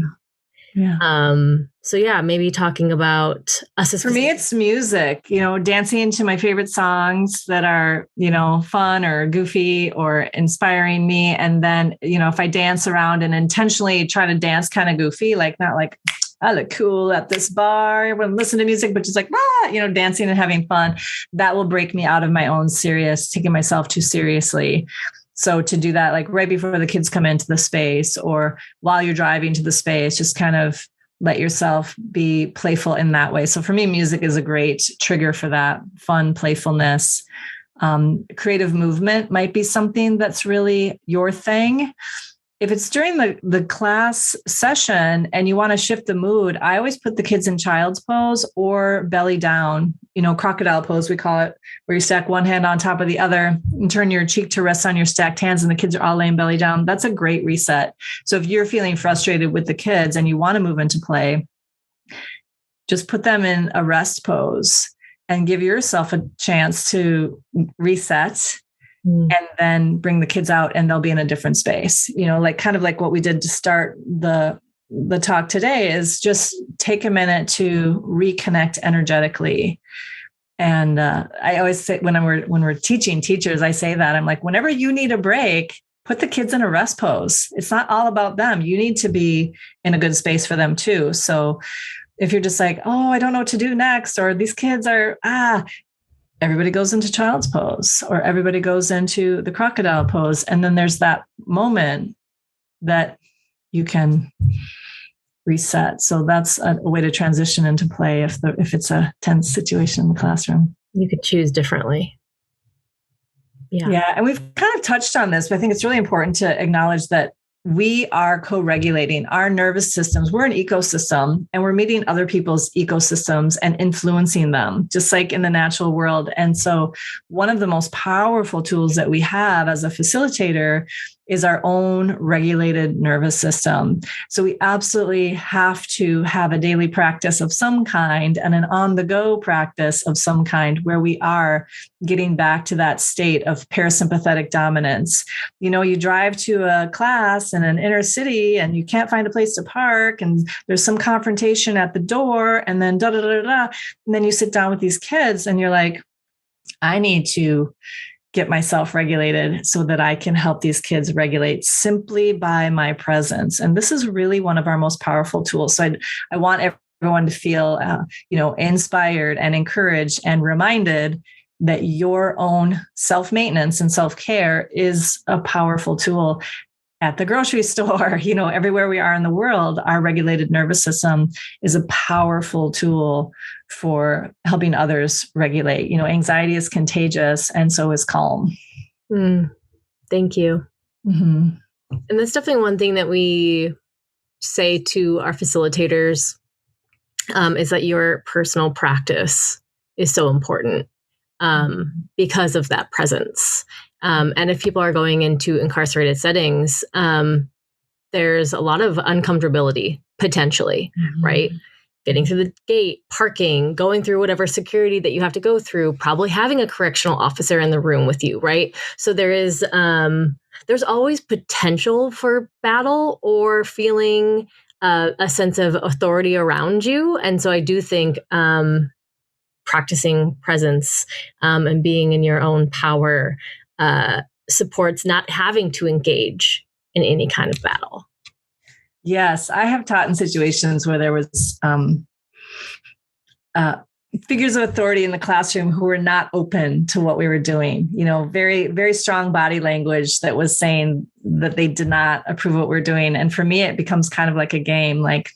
Yeah. So yeah, maybe talking about us. For me, it's music, dancing to my favorite songs that are, fun or goofy or inspiring me. And then, if I dance around and intentionally try to dance kind of goofy, like not like I look cool at this bar, everyone listen to music, but just like, dancing and having fun, that will break me out of my own taking myself too seriously. So to do that, like right before the kids come into the space or while you're driving to the space, just kind of let yourself be playful in that way. So for me, music is a great trigger for that fun playfulness. Creative movement might be something that's really your thing. If it's during the class session and you want to shift the mood, I always put the kids in child's pose or belly down, crocodile pose, we call it, where you stack one hand on top of the other and turn your cheek to rest on your stacked hands and the kids are all laying belly down. That's a great reset. So if you're feeling frustrated with the kids and you want to move into play, just put them in a rest pose and give yourself a chance to reset. And then bring the kids out and they'll be in a different space, kind of like what we did to start the talk today is just take a minute to reconnect energetically. And I always say when we're teaching teachers, I say that I'm like, whenever you need a break, put the kids in a rest pose. It's not all about them. You need to be in a good space for them too. So if you're just like, oh, I don't know what to do next, or these kids are, everybody goes into child's pose or everybody goes into the crocodile pose. And then there's that moment that you can reset. So that's a way to transition into play if it's a tense situation in the classroom. You could choose differently. Yeah. And we've kind of touched on this, but I think it's really important to acknowledge that we are co-regulating our nervous systems. We're an ecosystem and we're meeting other people's ecosystems and influencing them, just like in the natural world. And so one of the most powerful tools that we have as a facilitator is our own regulated nervous system. So we absolutely have to have a daily practice of some kind and an on-the-go practice of some kind where we are getting back to that state of parasympathetic dominance. You drive to a class in an inner city and you can't find a place to park and there's some confrontation at the door and then da-da-da-da-da. And then you sit down with these kids and you're like, I need to get myself regulated so that I can help these kids regulate simply by my presence. And this is really one of our most powerful tools. So I want everyone to feel, inspired and encouraged and reminded that your own self-maintenance and self-care is a powerful tool. At the grocery store, everywhere we are in the world, our regulated nervous system is a powerful tool for helping others regulate. Anxiety is contagious and so is calm. Thank you. Mm-hmm. And that's definitely one thing that we say to our facilitators is that your personal practice is so important because of that presence. And if people are going into incarcerated settings, there's a lot of uncomfortability potentially, right? Getting through the gate, parking, going through whatever security that you have to go through, probably having a correctional officer in the room with you, right? So there's always potential for battle or feeling a sense of authority around you. And so I do think practicing presence and being in your own power supports not having to engage in any kind of battle. Yes, I have taught in situations where there was figures of authority in the classroom who were not open to what we were doing. Very, very strong body language that was saying that they did not approve what we're doing. And for me, it becomes kind of like a game. Like,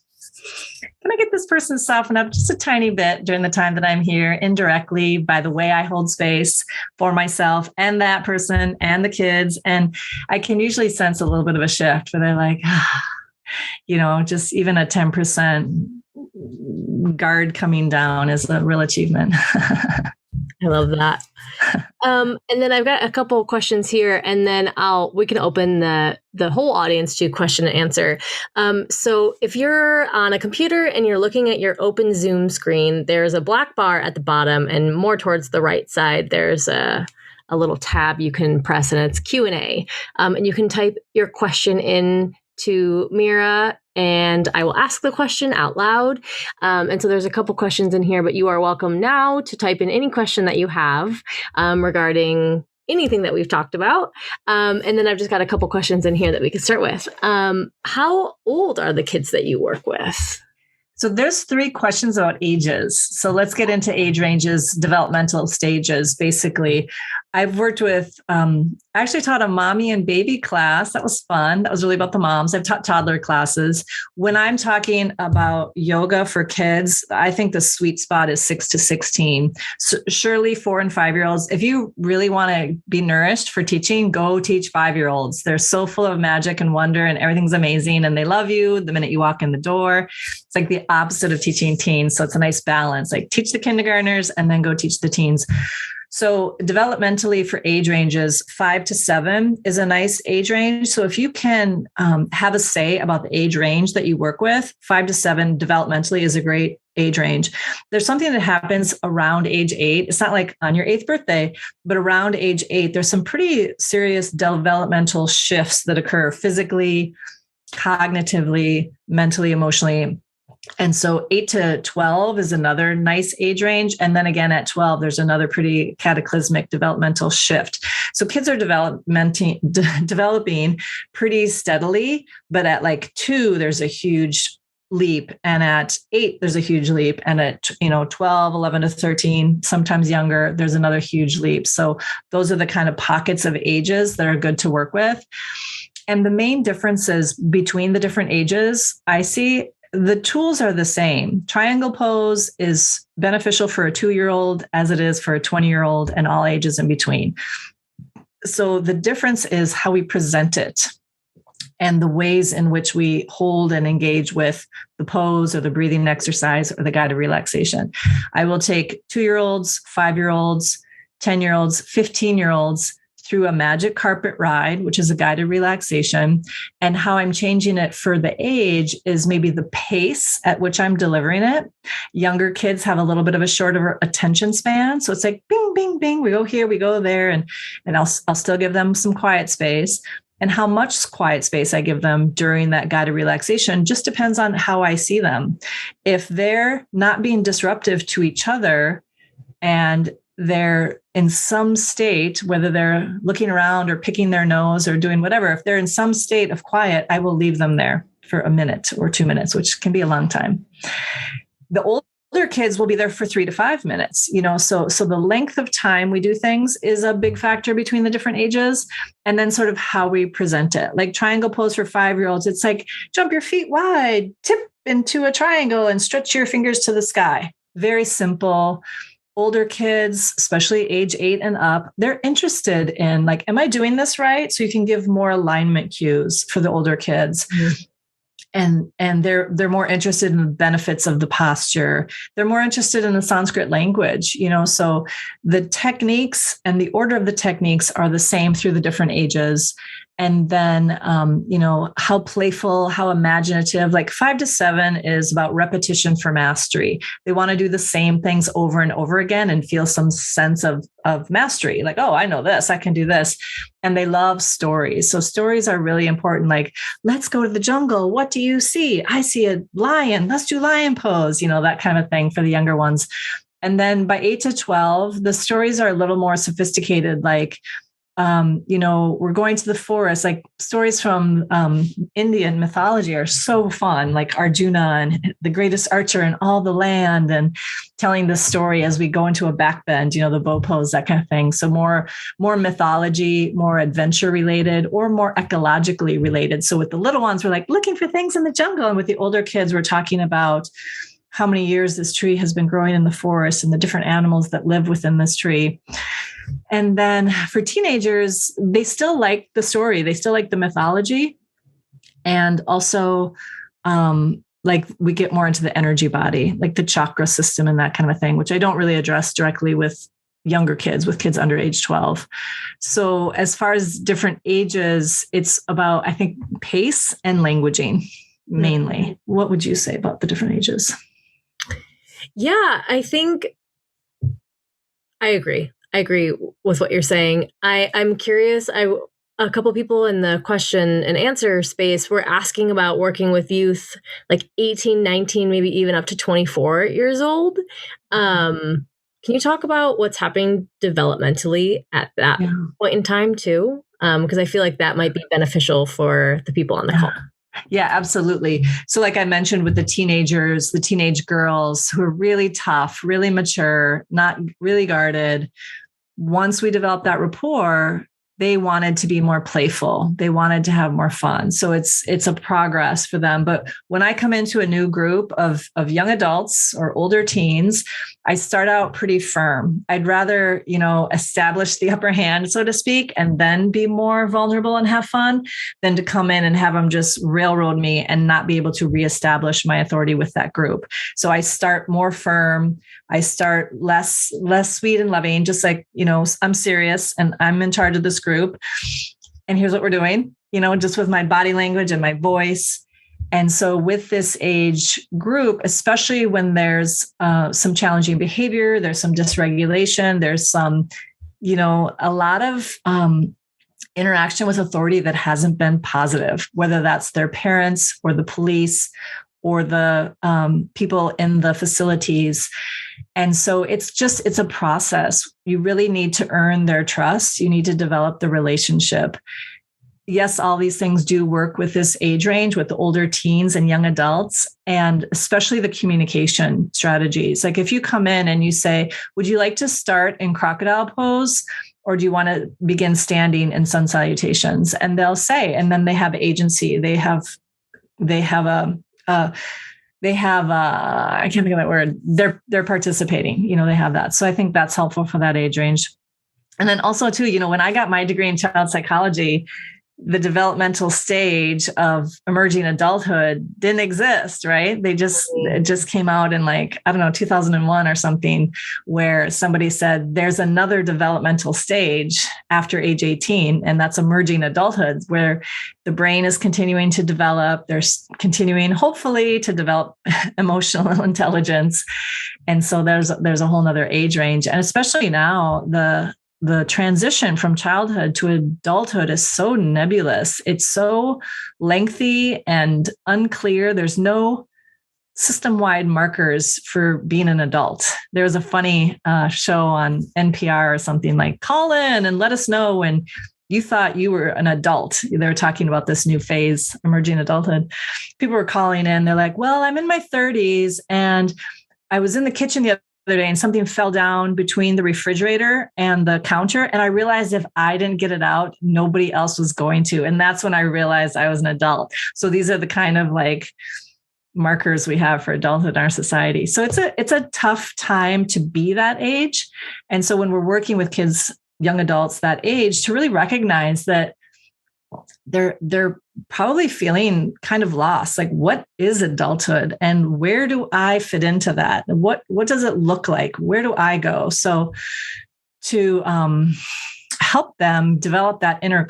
can I get this person to soften up just a tiny bit during the time that I'm here indirectly by the way I hold space for myself and that person and the kids? And I can usually sense a little bit of a shift where they're like, just even a 10% guard coming down is a real achievement. I love that. And then I've got a couple of questions here, and then we can open the whole audience to question and answer. So if you're on a computer and you're looking at your open Zoom screen, there's a black bar at the bottom, and more towards the right side, there's a little tab you can press, and it's Q&A. And you can type your question in to Mira, and I will ask the question out loud. And so there's a couple questions in here, but you are welcome now to type in any question that you have regarding anything that we've talked about. And then I've just got a couple questions in here that we can start with. How old are the kids that you work with? So there's 3 questions about ages. So let's get into age ranges, developmental stages, basically. I've worked with, I actually taught a mommy and baby class. That was fun. That was really about the moms. I've taught toddler classes. When I'm talking about yoga for kids, I think the sweet spot is 6 to 16. So surely 4 and 5-year-olds, if you really want to be nourished for teaching, go teach 5-year-olds. They're so full of magic and wonder and everything's amazing. And they love you the minute you walk in the door. It's like the opposite of teaching teens. So it's a nice balance, like teach the kindergartners and then go teach the teens. So developmentally for age ranges, 5 to 7 is a nice age range. So if you can have a say about the age range that you work with, 5 to 7 developmentally is a great age range. There's something that happens around age 8. It's not like on your 8th birthday, but around age 8, there's some pretty serious developmental shifts that occur physically, cognitively, mentally, emotionally. And so 8 to 12 is another nice age range. And then again, at 12, there's another pretty cataclysmic developmental shift. So kids are developing pretty steadily, but at like 2, there's a huge leap. And at 8, there's a huge leap. And at 12, 11 to 13, sometimes younger, there's another huge leap. So those are the kind of pockets of ages that are good to work with. And the main differences between the different ages I see, the tools are the same. Triangle pose is beneficial for a 2-year-old as it is for a 20-year-old and all ages in between. So the difference is how we present it and the ways in which we hold and engage with the pose or the breathing exercise or the guided relaxation. I will take 2-year-olds, 5-year-olds, 10-year-olds, 15-year-olds through a magic carpet ride, which is a guided relaxation. And how I'm changing it for the age is maybe the pace at which I'm delivering it. Younger kids have a little bit of a shorter attention span. So it's like, bing, bing, bing, we go here, we go there. And I'll still give them some quiet space. And how much quiet space I give them during that guided relaxation just depends on how I see them. If they're not being disruptive to each other and they're in some state, whether they're looking around or picking their nose or doing whatever, if they're in some state of quiet, I will leave them there for a minute or 2 minutes, which can be a long time. The older kids will be there for 3 to 5 minutes, so the length of time we do things is a big factor between the different ages. And then sort of how we present it, like triangle pose for 5-year-olds. It's like jump your feet wide, tip into a triangle and stretch your fingers to the sky. Very simple. Older kids, especially age 8 and up, they're interested in like, am I doing this right? So you can give more alignment cues for the older kids. Mm-hmm. And they're more interested in the benefits of the posture. They're more interested in the Sanskrit language, so the techniques and the order of the techniques are the same through the different ages. And then, how playful, how imaginative, like 5 to 7 is about repetition for mastery. They want to do the same things over and over again and feel some sense of mastery. Like, oh, I know this, I can do this. And they love stories. So stories are really important. Like, let's go to the jungle. What do you see? I see a lion. Let's do lion pose, that kind of thing for the younger ones. And then by 8 to 12, the stories are a little more sophisticated, like, we're going to the forest, like stories from Indian mythology are so fun, like Arjuna and the greatest archer in all the land, and telling the story as we go into a backbend, the bow pose, that kind of thing. So more mythology, more adventure related, or more ecologically related. So with the little ones, we're like looking for things in the jungle. And with the older kids, we're talking about how many years this tree has been growing in the forest and the different animals that live within this tree. And then for teenagers, they still like the story. They still like the mythology. And also, like we get more into the energy body, like the chakra system and that kind of a thing, which I don't really address directly with younger kids, with kids under age 12. So as far as different ages, it's about, I think, pace and languaging mainly. What would you say about the different ages? Yeah, I think I agree. I agree with what you're saying. I'm curious. A couple people in the question and answer space were asking about working with youth like 18, 19, maybe even up to 24 years old. Can you talk about what's happening developmentally at that point in time too? Because I feel like that might be beneficial for the people on the call. Yeah, absolutely. So like I mentioned with the teenagers, the teenage girls who are really tough, really mature, not really guarded, once we developed that rapport, they wanted to be more playful. They wanted to have more fun. So it's a progress for them. But when I come into a new group of young adults or older teens, I start out pretty firm. I'd rather, establish the upper hand, so to speak, and then be more vulnerable and have fun than to come in and have them just railroad me and not be able to reestablish my authority with that group. So I start more firm. I start less sweet and loving, just like, I'm serious and I'm in charge of this group. And here's what we're doing, just with my body language and my voice. And so with this age group, especially when there's some challenging behavior, there's some dysregulation, there's some, a lot of interaction with authority that hasn't been positive, whether that's their parents or the police or the people in the facilities. And so it's a process. You really need to earn their trust. You need to develop the relationship. Yes, all these things do work with this age range, with the older teens and young adults, and especially the communication strategies. Like if you come in and you say, would you like to start in crocodile pose? Or do you want to begin standing in sun salutations? And they'll say, and then they have agency. They have I can't think of that word. They're participating, they have that. So I think that's helpful for that age range. And then also too, when I got my degree in child psychology, the developmental stage of emerging adulthood didn't exist, right? It just came out in 2001 or something, where somebody said there's another developmental stage after age 18, and that's emerging adulthood, where the brain is continuing to develop. There's continuing, hopefully, to develop emotional intelligence. And so there's a whole nother age range. And especially now, the transition from childhood to adulthood is so nebulous. It's so lengthy and unclear. There's no system-wide markers for being an adult. There was a funny show on NPR or something like, call in and let us know when you thought you were an adult. They were talking about this new phase, emerging adulthood. People were calling in. They're like, well, I'm in my 30s and I was in the kitchen the other day and something fell down between the refrigerator and the counter. And I realized if I didn't get it out, nobody else was going to. And that's when I realized I was an adult. So these are the kind of markers we have for adulthood in our society. So it's a tough time to be that age. And so when we're working with kids, young adults that age, to really recognize that they're probably feeling kind of lost. Like, what is adulthood and where do I fit into that? What does it look like? Where do I go? So to help them develop that inner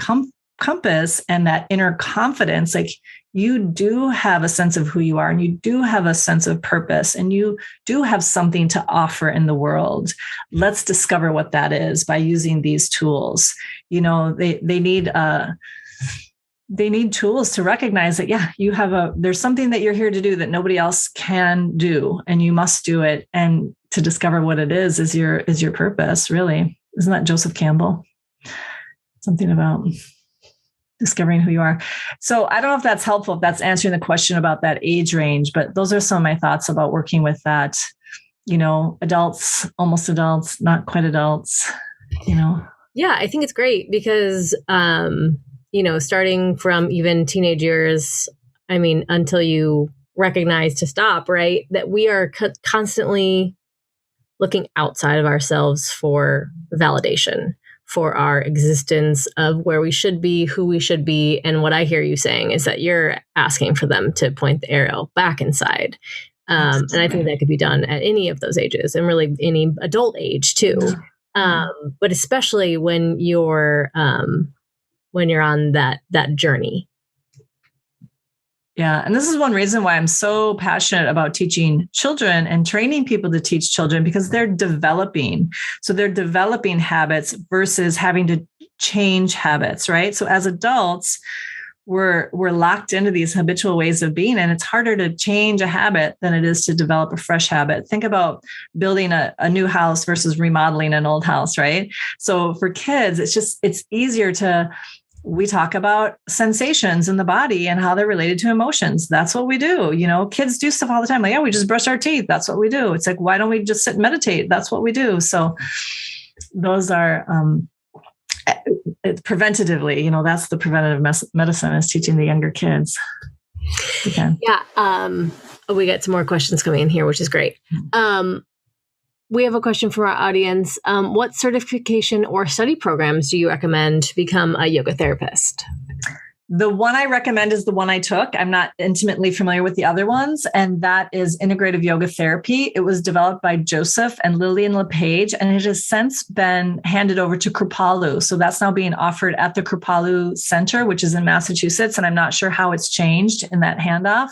compass and that inner confidence, like you do have a sense of who you are and you do have a sense of purpose and you do have something to offer in the world. Let's discover what that is by using these tools. They need tools to recognize that, there's something that you're here to do that nobody else can do, and you must do it. And to discover what it is your purpose, really. Isn't that Joseph Campbell? Something about discovering who you are. So I don't know if that's helpful, if that's answering the question about that age range, but those are some of my thoughts about working with that, adults, almost adults, not quite adults, Yeah, I think it's great because, starting from even teenage years, until you recognize to stop, right? That we are constantly looking outside of ourselves for validation, for our existence of where we should be, who we should be. And what I hear you saying is that you're asking for them to point the arrow back inside. And I think that could be done at any of those ages and really any adult age too. But especially when you're on that journey. Yeah. And this is one reason why I'm so passionate about teaching children and training people to teach children, because they're developing. So they're developing habits versus having to change habits, right? So as adults, we're locked into these habitual ways of being, and it's harder to change a habit than it is to develop a fresh habit. Think about building a new house versus remodeling an old house, right? So for kids, it's easier we talk about sensations in the body and how they're related to emotions. That's what we do. Kids do stuff all the time. Like, we just brush our teeth. That's what we do. It's like, why don't we just sit and meditate? That's what we do. So those are preventatively, that's the preventative medicine, is teaching the younger kids. Again. Yeah. We got some more questions coming in here, which is great. We have a question from our audience. What certification or study programs do you recommend to become a yoga therapist? The one I recommend is the one I took. I'm not intimately familiar with the other ones, and that is Integrative Yoga Therapy. It was developed by Joseph and Lillian LePage, and it has since been handed over to Kripalu. So that's now being offered at the Kripalu Center, which is in Massachusetts, and I'm not sure how it's changed in that handoff.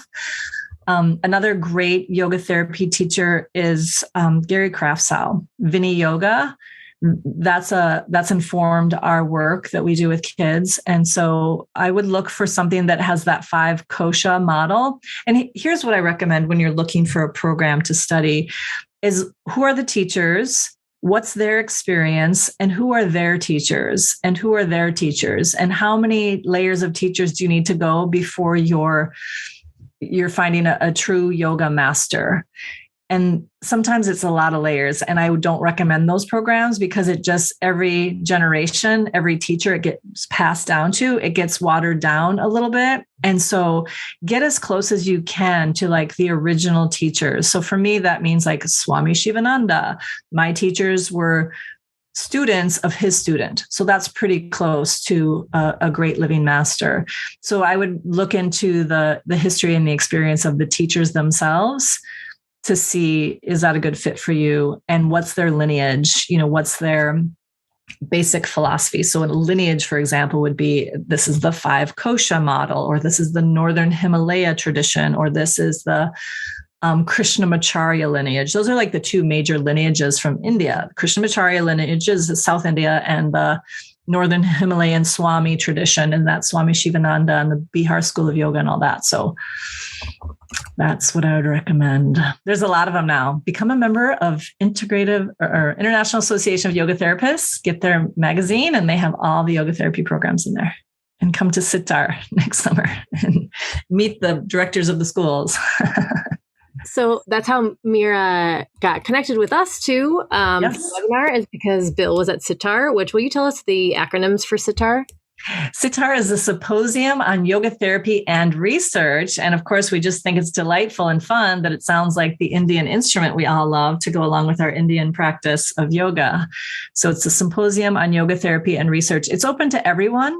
Another great yoga therapy teacher is Gary Krafsow, Vini Yoga. That's informed our work that we do with kids. And so I would look for something that has that 5 Kosha model. And here's what I recommend when you're looking for a program to study is who are the teachers, what's their experience, and who are their teachers, and who are their teachers, and how many layers of teachers do you need to go before you're finding a true yoga master. And sometimes it's a lot of layers, and I don't recommend those programs because every generation, every teacher it gets passed down to, it gets watered down a little bit. And so get as close as you can to like the original teachers. So for me, that means like Swami Shivananda. My teachers were students of his student. So that's pretty close to a great living master. So I would look into the history and the experience of the teachers themselves to see, is that a good fit for you? And what's their lineage? What's their basic philosophy? So a lineage, for example, would be, this is the 5 Kosha model, or this is the Northern Himalaya tradition, or this is the Krishnamacharya lineage. Those are like the 2 major lineages from India. Krishnamacharya lineage is South India, and the Northern Himalayan Swami tradition, and that's Swami Shivananda and the Bihar School of Yoga and all that. So that's what I would recommend. There's a lot of them now. Become a member of Integrative or International Association of Yoga Therapists. Get their magazine, and they have all the yoga therapy programs in there. And come to Sitar next summer and meet the directors of the schools. So that's how Mira got connected with us too. Yes. The webinar is because Bill was at Sitar, which will you tell us the acronyms for Sitar? Sitar is a symposium on yoga therapy and research. And of course, we just think it's delightful and fun that it sounds like the Indian instrument we all love to go along with our Indian practice of yoga. So it's a symposium on yoga therapy and research. It's open to everyone,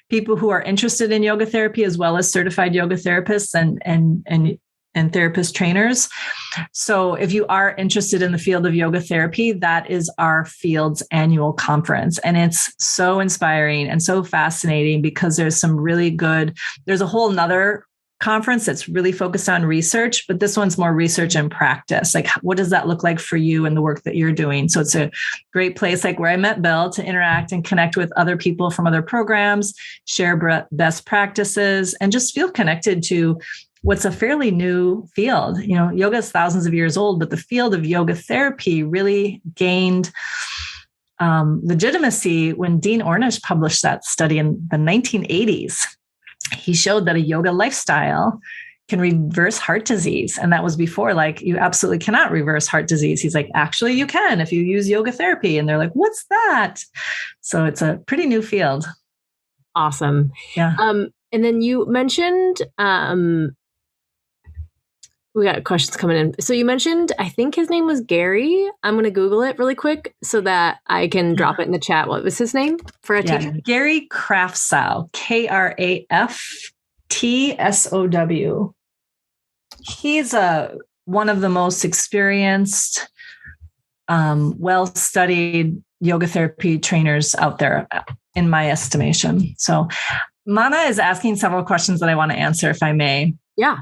people who are interested in yoga therapy, as well as certified yoga therapists and therapist trainers. So if you are interested in the field of yoga therapy, that is our field's annual conference. And it's so inspiring and so fascinating because there's a whole nother conference that's really focused on research, but this one's more research and practice. Like, what does that look like for you and the work that you're doing? So it's a great place, like where I met Bill, to interact and connect with other people from other programs, share best practices, and just feel connected to what's a fairly new field. Yoga is thousands of years old, but the field of yoga therapy really gained legitimacy when Dean Ornish published that study in the 1980s. He showed that a yoga lifestyle can reverse heart disease. And that was before, like, you absolutely cannot reverse heart disease. He's like, actually, you can if you use yoga therapy. And they're like, what's that? So it's a pretty new field. Awesome. Yeah. And then you mentioned, we got questions coming in. So you mentioned, I think his name was Gary. I'm going to Google it really quick so that I can drop it in the chat. What was his name for a teacher? Gary Krafsow, Kraftsow. He's one of the most experienced, well-studied yoga therapy trainers out there, in my estimation. So Mana is asking several questions that I want to answer, if I may. Yeah.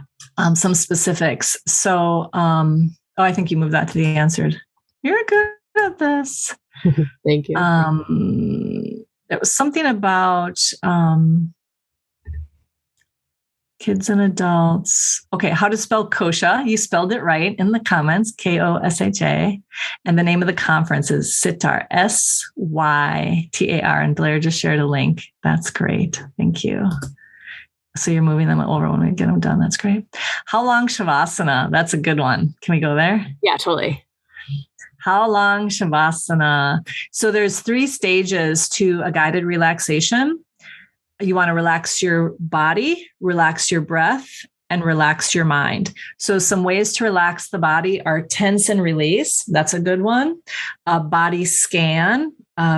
Some specifics. So, I think you moved that to the answered. You're good at this. Thank you. There was something about kids and adults. Okay, how to spell Kosha. You spelled it right in the comments, Kosha. And the name of the conference is Sitar, Sytar. And Blair just shared a link. That's great. Thank you. So you're moving them over when we get them done. That's great. How long Shavasana? That's a good one. Can we go there? Yeah, totally. How long Shavasana? So there's 3 stages to a guided relaxation. You want to relax your body, relax your breath, and relax your mind. So some ways to relax the body are tense and release. That's a good one. A body scan.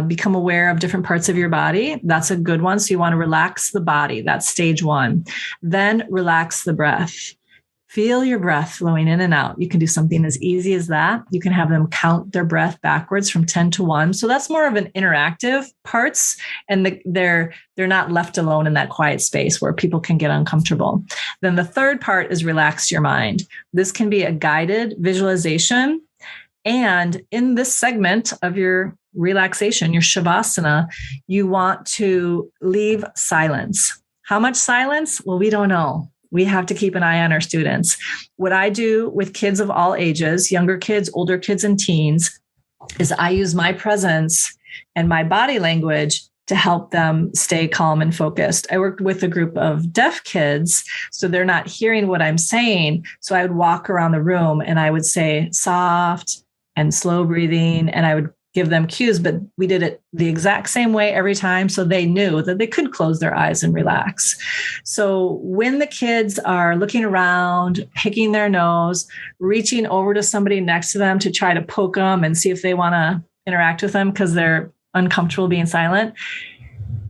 Become aware of different parts of your body. That's a good one. So you want to relax the body. That's stage 1. Then relax the breath. Feel your breath flowing in and out. You can do something as easy as that. You can have them count their breath backwards from 10 to 1. So that's more of an interactive parts, and they're not left alone in that quiet space where people can get uncomfortable. Then the third part is relax your mind. This can be a guided visualization. And in this segment of your relaxation, your Shavasana, you want to leave silence. How much silence? Well, we don't know. We have to keep an eye on our students. What I do with kids of all ages, younger kids, older kids, and teens, is I use my presence and my body language to help them stay calm and focused. I worked with a group of deaf kids, so they're not hearing what I'm saying. So I would walk around the room and I would say soft and slow breathing, and I would give them cues, but we did it the exact same way every time. So they knew that they could close their eyes and relax. So when the kids are looking around, picking their nose, reaching over to somebody next to them to try to poke them and see if they want to interact with them because they're uncomfortable being silent,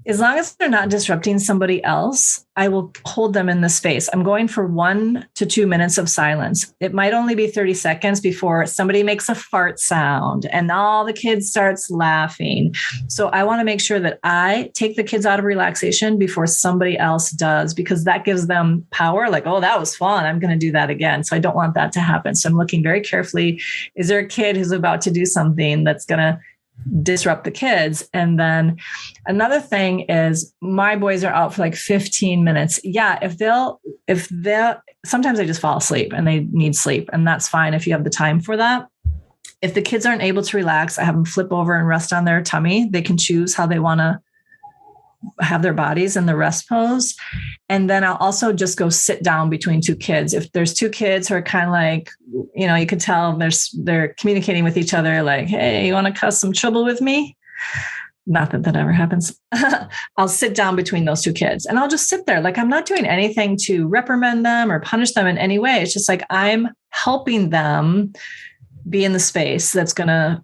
as long as they're not disrupting somebody else, I will hold them in the space. I'm going for 1 to 2 minutes of silence. It might only be 30 seconds before somebody makes a fart sound and all the kids starts laughing. So I want to make sure that I take the kids out of relaxation before somebody else does, because that gives them power. Like, oh, that was fun. I'm going to do that again. So I don't want that to happen. So I'm looking very carefully. Is there a kid who's about to do something that's going to disrupt the kids? And then another thing is my boys are out for like 15 minutes. Yeah. If they'll, sometimes they just fall asleep and they need sleep, and that's fine if you have the time for that. If the kids aren't able to relax, I have them flip over and rest on their tummy. They can choose how they want to have their bodies in the rest pose. And then I'll also just go sit down between 2 kids. If there's 2 kids who are kind of like, you could tell they're communicating with each other like, hey, you want to cause some trouble with me? Not that ever happens. I'll sit down between those 2 kids and I'll just sit there. Like, I'm not doing anything to reprimand them or punish them in any way. It's just like, I'm helping them be in the space that's going to,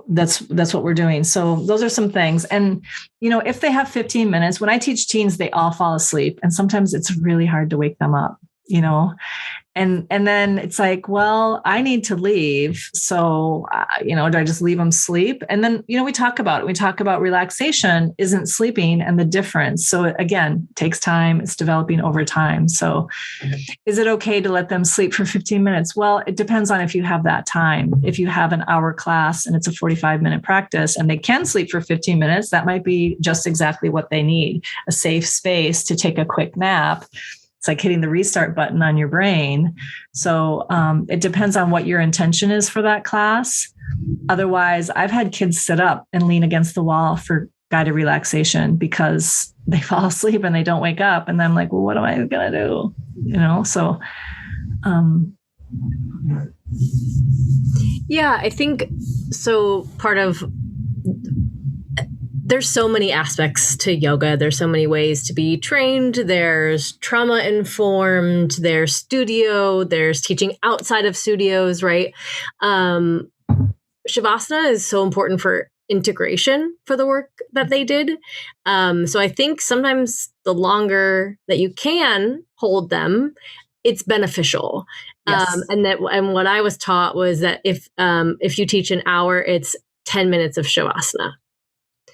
that's what we're doing. So those are some things. And, if they have 15 minutes, when I teach teens, they all fall asleep. And sometimes it's really hard to wake them up, and then it's like, well, I need to leave. So, do I just leave them sleep? And then, we talk about it. We talk about relaxation isn't sleeping and the difference. So again, it takes time. It's developing over time. So is it okay to let them sleep for 15 minutes? Well, it depends on if you have that time. If you have an hour class and it's a 45-minute practice and they can sleep for 15 minutes, that might be just exactly what they need, a safe space to take a quick nap. It's like hitting the restart button on your brain. So it depends on what your intention is for that class. Otherwise, I've had kids sit up and lean against the wall for guided relaxation because they fall asleep and they don't wake up. And I'm like, well, what am I going to do? So. Yeah, I think so. Part of there's so many aspects to yoga. There's so many ways to be trained. There's trauma informed, there's studio, there's teaching outside of studios, right? Shavasana is so important for integration for the work that they did. So I think sometimes the longer that you can hold them, it's beneficial. Yes. And what I was taught was that if you teach an hour, it's 10 minutes of Shavasana.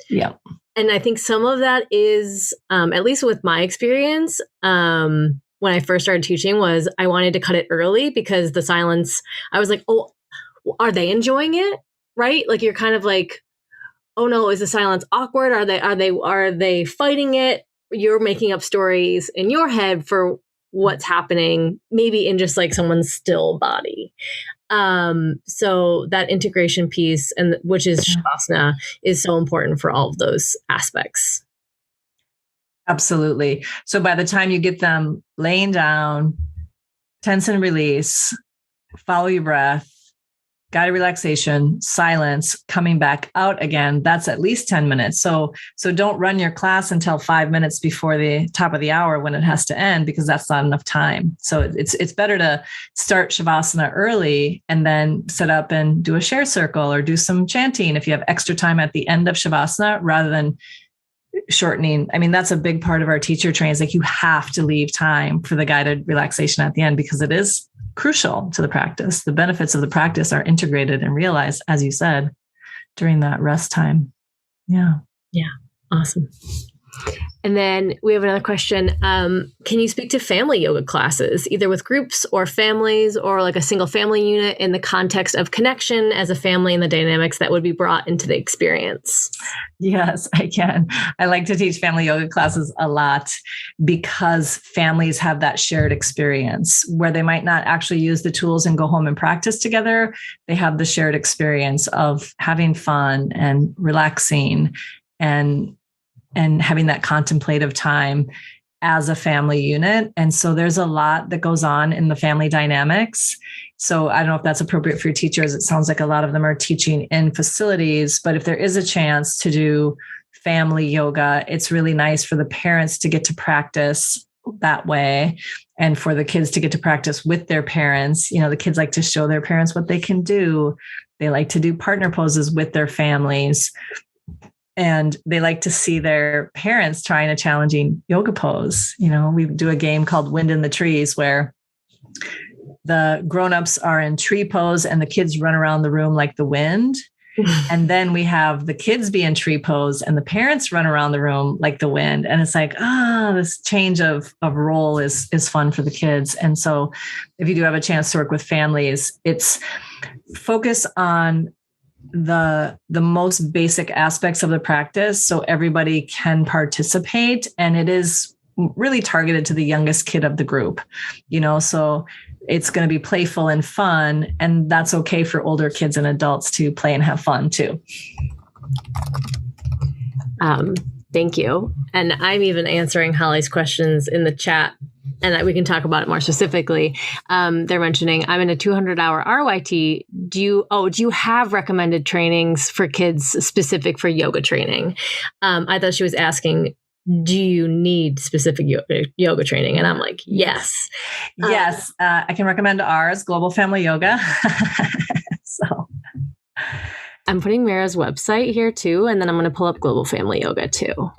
Yeah. And I think some of that is, at least with my experience, when I first started teaching, was I wanted to cut it early because the silence, I was like, oh, are they enjoying it? Right? Like, you're kind of like, oh no, is the silence awkward? Are they fighting it? You're making up stories in your head for what's happening, maybe in just like someone's still body. So that integration piece, and which is Shavasana, is so important for all of those aspects. Absolutely. So by the time you get them laying down, tense and release, follow your breath, guided relaxation, silence, coming back out again. That's at least 10 minutes. So don't run your class until 5 minutes before the top of the hour when it has to end, because that's not enough time. So it's better to start Shavasana early and then set up and do a share circle or do some chanting if you have extra time at the end of Shavasana, rather than shortening. I mean, that's a big part of our teacher training. Is like, you have to leave time for the guided relaxation at the end, because it is crucial to the practice. The benefits of the practice are integrated and realized, as you said, during that rest time. Yeah. Yeah. Awesome. And then we have another question. Can you speak to family yoga classes, either with groups or families, or like a single family unit, in the context of connection as a family and the dynamics that would be brought into the experience? Yes, I can. I like to teach family yoga classes a lot, because families have that shared experience where they might not actually use the tools and go home and practice together. They have the shared experience of having fun and relaxing and having that contemplative time as a family unit. And so there's a lot that goes on in the family dynamics. So I don't know if that's appropriate for your teachers. It sounds like a lot of them are teaching in facilities, but if there is a chance to do family yoga, it's really nice for the parents to get to practice that way, and for the kids to get to practice with their parents. You know, the kids like to show their parents what they can do. They like to do partner poses with their families. And they like to see their parents trying a challenging yoga pose. You know, we do a game called Wind in the Trees, where the grownups are in tree pose and the kids run around the room like the wind. And then we have the kids be in tree pose and the parents run around the room like the wind. And it's like, this change of role is fun for the kids. And so if you do have a chance to work with families, it's focus on the most basic aspects of the practice so everybody can participate. And it is really targeted to the youngest kid of the group, you know, so it's going to be playful and fun, and that's okay for older kids and adults to play and have fun too. Thank you. And I'm even answering Holly's questions in the chat, and we can talk about it more specifically. They're mentioning, I'm in a 200-hour RYT. Do you have recommended trainings for kids specific for yoga training? I thought she was asking, do you need specific yoga training? And I'm like, yes. Yes. I can recommend ours, Global Family Yoga. So I'm putting Mira's website here too, and then I'm going to pull up Global Family Yoga too.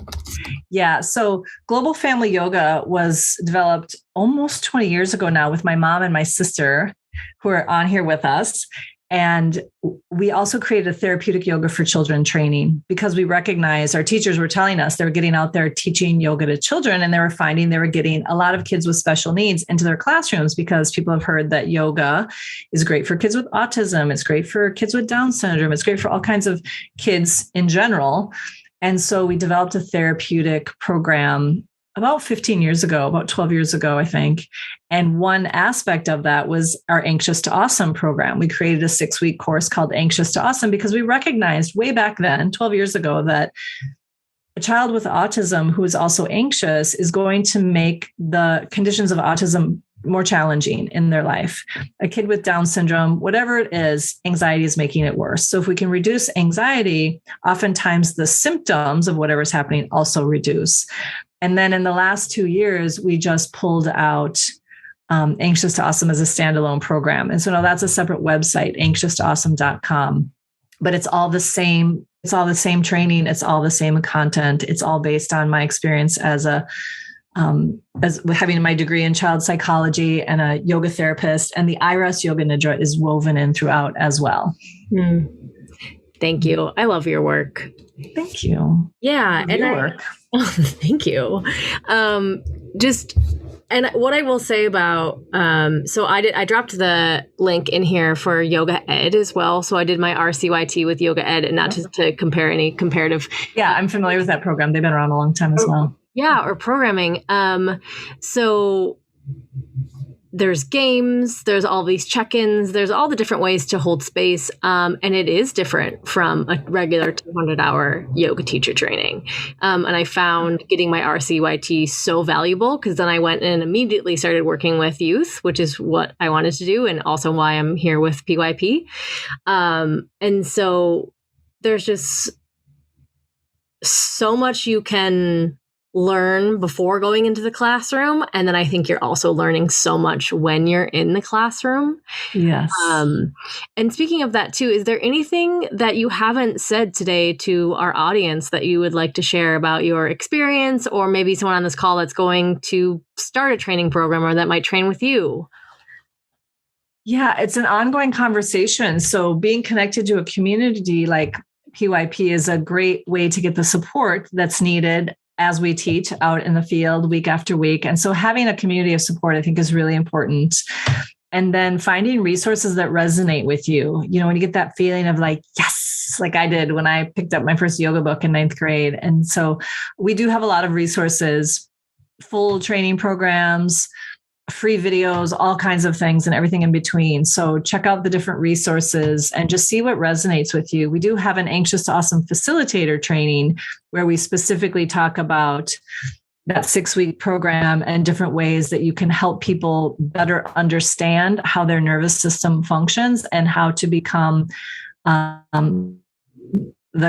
Yeah. So Global Family Yoga was developed almost 20 years ago now with my mom and my sister, who are on here with us. And we also created a therapeutic yoga for children training, because we recognized our teachers were telling us they were getting out there teaching yoga to children, and they were finding they were getting a lot of kids with special needs into their classrooms, because people have heard that yoga is great for kids with autism. It's great for kids with Down syndrome. It's great for all kinds of kids in general. And so we developed a therapeutic program about 15 years ago, about 12 years ago, I think. And one aspect of that was our Anxious to Awesome program. We created a 6-week course called Anxious to Awesome, because we recognized way back then, 12 years ago, that a child with autism who is also anxious is going to make the conditions of autism more challenging in their life. A kid with Down syndrome, whatever it is, anxiety is making it worse. So if we can reduce anxiety, oftentimes the symptoms of whatever's happening also reduce. And then in the last 2 years, we just pulled out Anxious to Awesome as a standalone program. And so now that's a separate website, anxioustoawesome.com. But it's all the same. It's all the same training. It's all the same content. It's all based on my experience as having my degree in child psychology and a yoga therapist. And the iRest Yoga Nidra is woven in throughout as well. Thank you. I love your work. Thank you. Yeah. And your work. Thank you. And what I will say about, so I dropped the link in here for Yoga Ed as well. So I did my RCYT with Yoga Ed, and not to compare any comparative. Yeah, I'm familiar with that program. They've been around a long time as well. Yeah, or programming. So there's games, there's all these check-ins, there's all the different ways to hold space. And it is different from a regular 200-hour yoga teacher training. And I found getting my RCYT so valuable because then I went and immediately started working with youth, which is what I wanted to do and also why I'm here with PYP. And so there's just so much you can learn before going into the classroom. And then I think you're also learning so much when you're in the classroom. Yes. And speaking of that too, is there anything that you haven't said today to our audience that you would like to share about your experience, or maybe someone on this call that's going to start a training program or that might train with you? Yeah, it's an ongoing conversation. So being connected to a community like PYP is a great way to get the support that's needed as we teach out in the field week after week. And so having a community of support, I think, is really important. And then finding resources that resonate with you. You know, when you get that feeling of like, yes, like I did when I picked up my first yoga book in 9th grade. And so we do have a lot of resources, full training programs, free videos, all kinds of things and everything in between. So check out the different resources and just see what resonates with you. We do have an Anxious to Awesome facilitator training where we specifically talk about that 6-week program and different ways that you can help people better understand how their nervous system functions and how to become the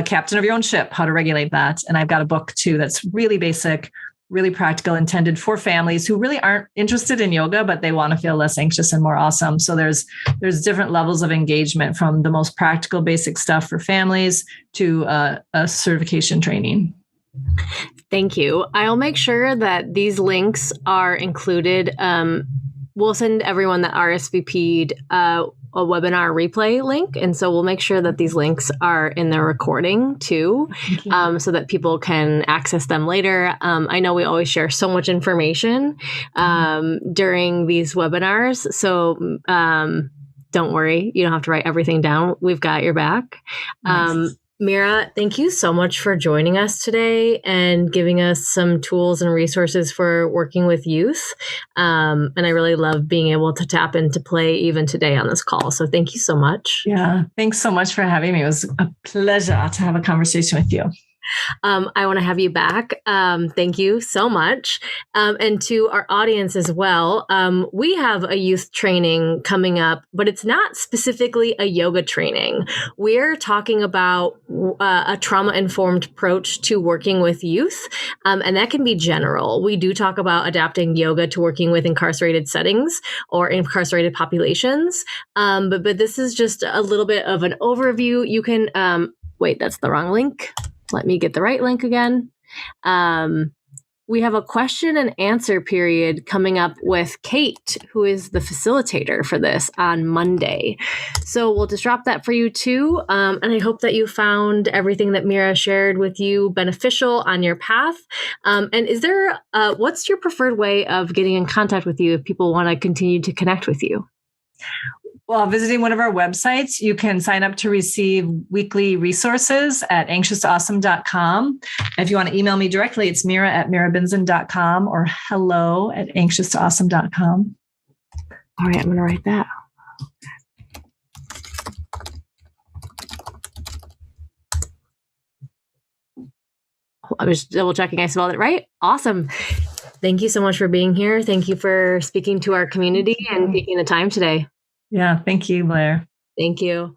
captain of your own ship, how to regulate that. And I've got a book too that's really basic, really practical, intended for families who really aren't interested in yoga, but they want to feel less anxious and more awesome. So there's different levels of engagement, from the most practical, basic stuff for families to a certification training. Thank you. I'll make sure that these links are included. We'll send everyone that RSVP'd a webinar replay link. And so we'll make sure that these links are in the recording too, so that people can access them later. I know we always share so much information during these webinars. So don't worry, you don't have to write everything down. We've got your back. Nice. Mira, thank you so much for joining us today and giving us some tools and resources for working with youth. And I really love being able to tap into play even today on this call. So thank you so much. Yeah, thanks so much for having me. It was a pleasure to have a conversation with you. I want to have you back. Thank you so much. And to our audience as well, we have a youth training coming up, but it's not specifically a yoga training. We're talking about a trauma-informed approach to working with youth, and that can be general. We do talk about adapting yoga to working with incarcerated settings or incarcerated populations, but this is just a little bit of an overview. You can, wait, that's the wrong link. Let me get the right link again. We have a question and answer period coming up with Kate, who is the facilitator for this, on Monday. So we'll just drop that for you too. And I hope that you found everything that Mira shared with you beneficial on your path. And is there, what's your preferred way of getting in contact with you if people want to continue to connect with you? Well, visiting one of our websites, you can sign up to receive weekly resources at anxioustoawesome.com. If you want to email me directly, it's mira@mirabinzen.com or hello@anxioustoawesome.com. All right, I'm going to write that. I was double checking I spelled it right. Awesome. Thank you so much for being here. Thank you for speaking to our community and taking the time today. Yeah, thank you, Blair. Thank you.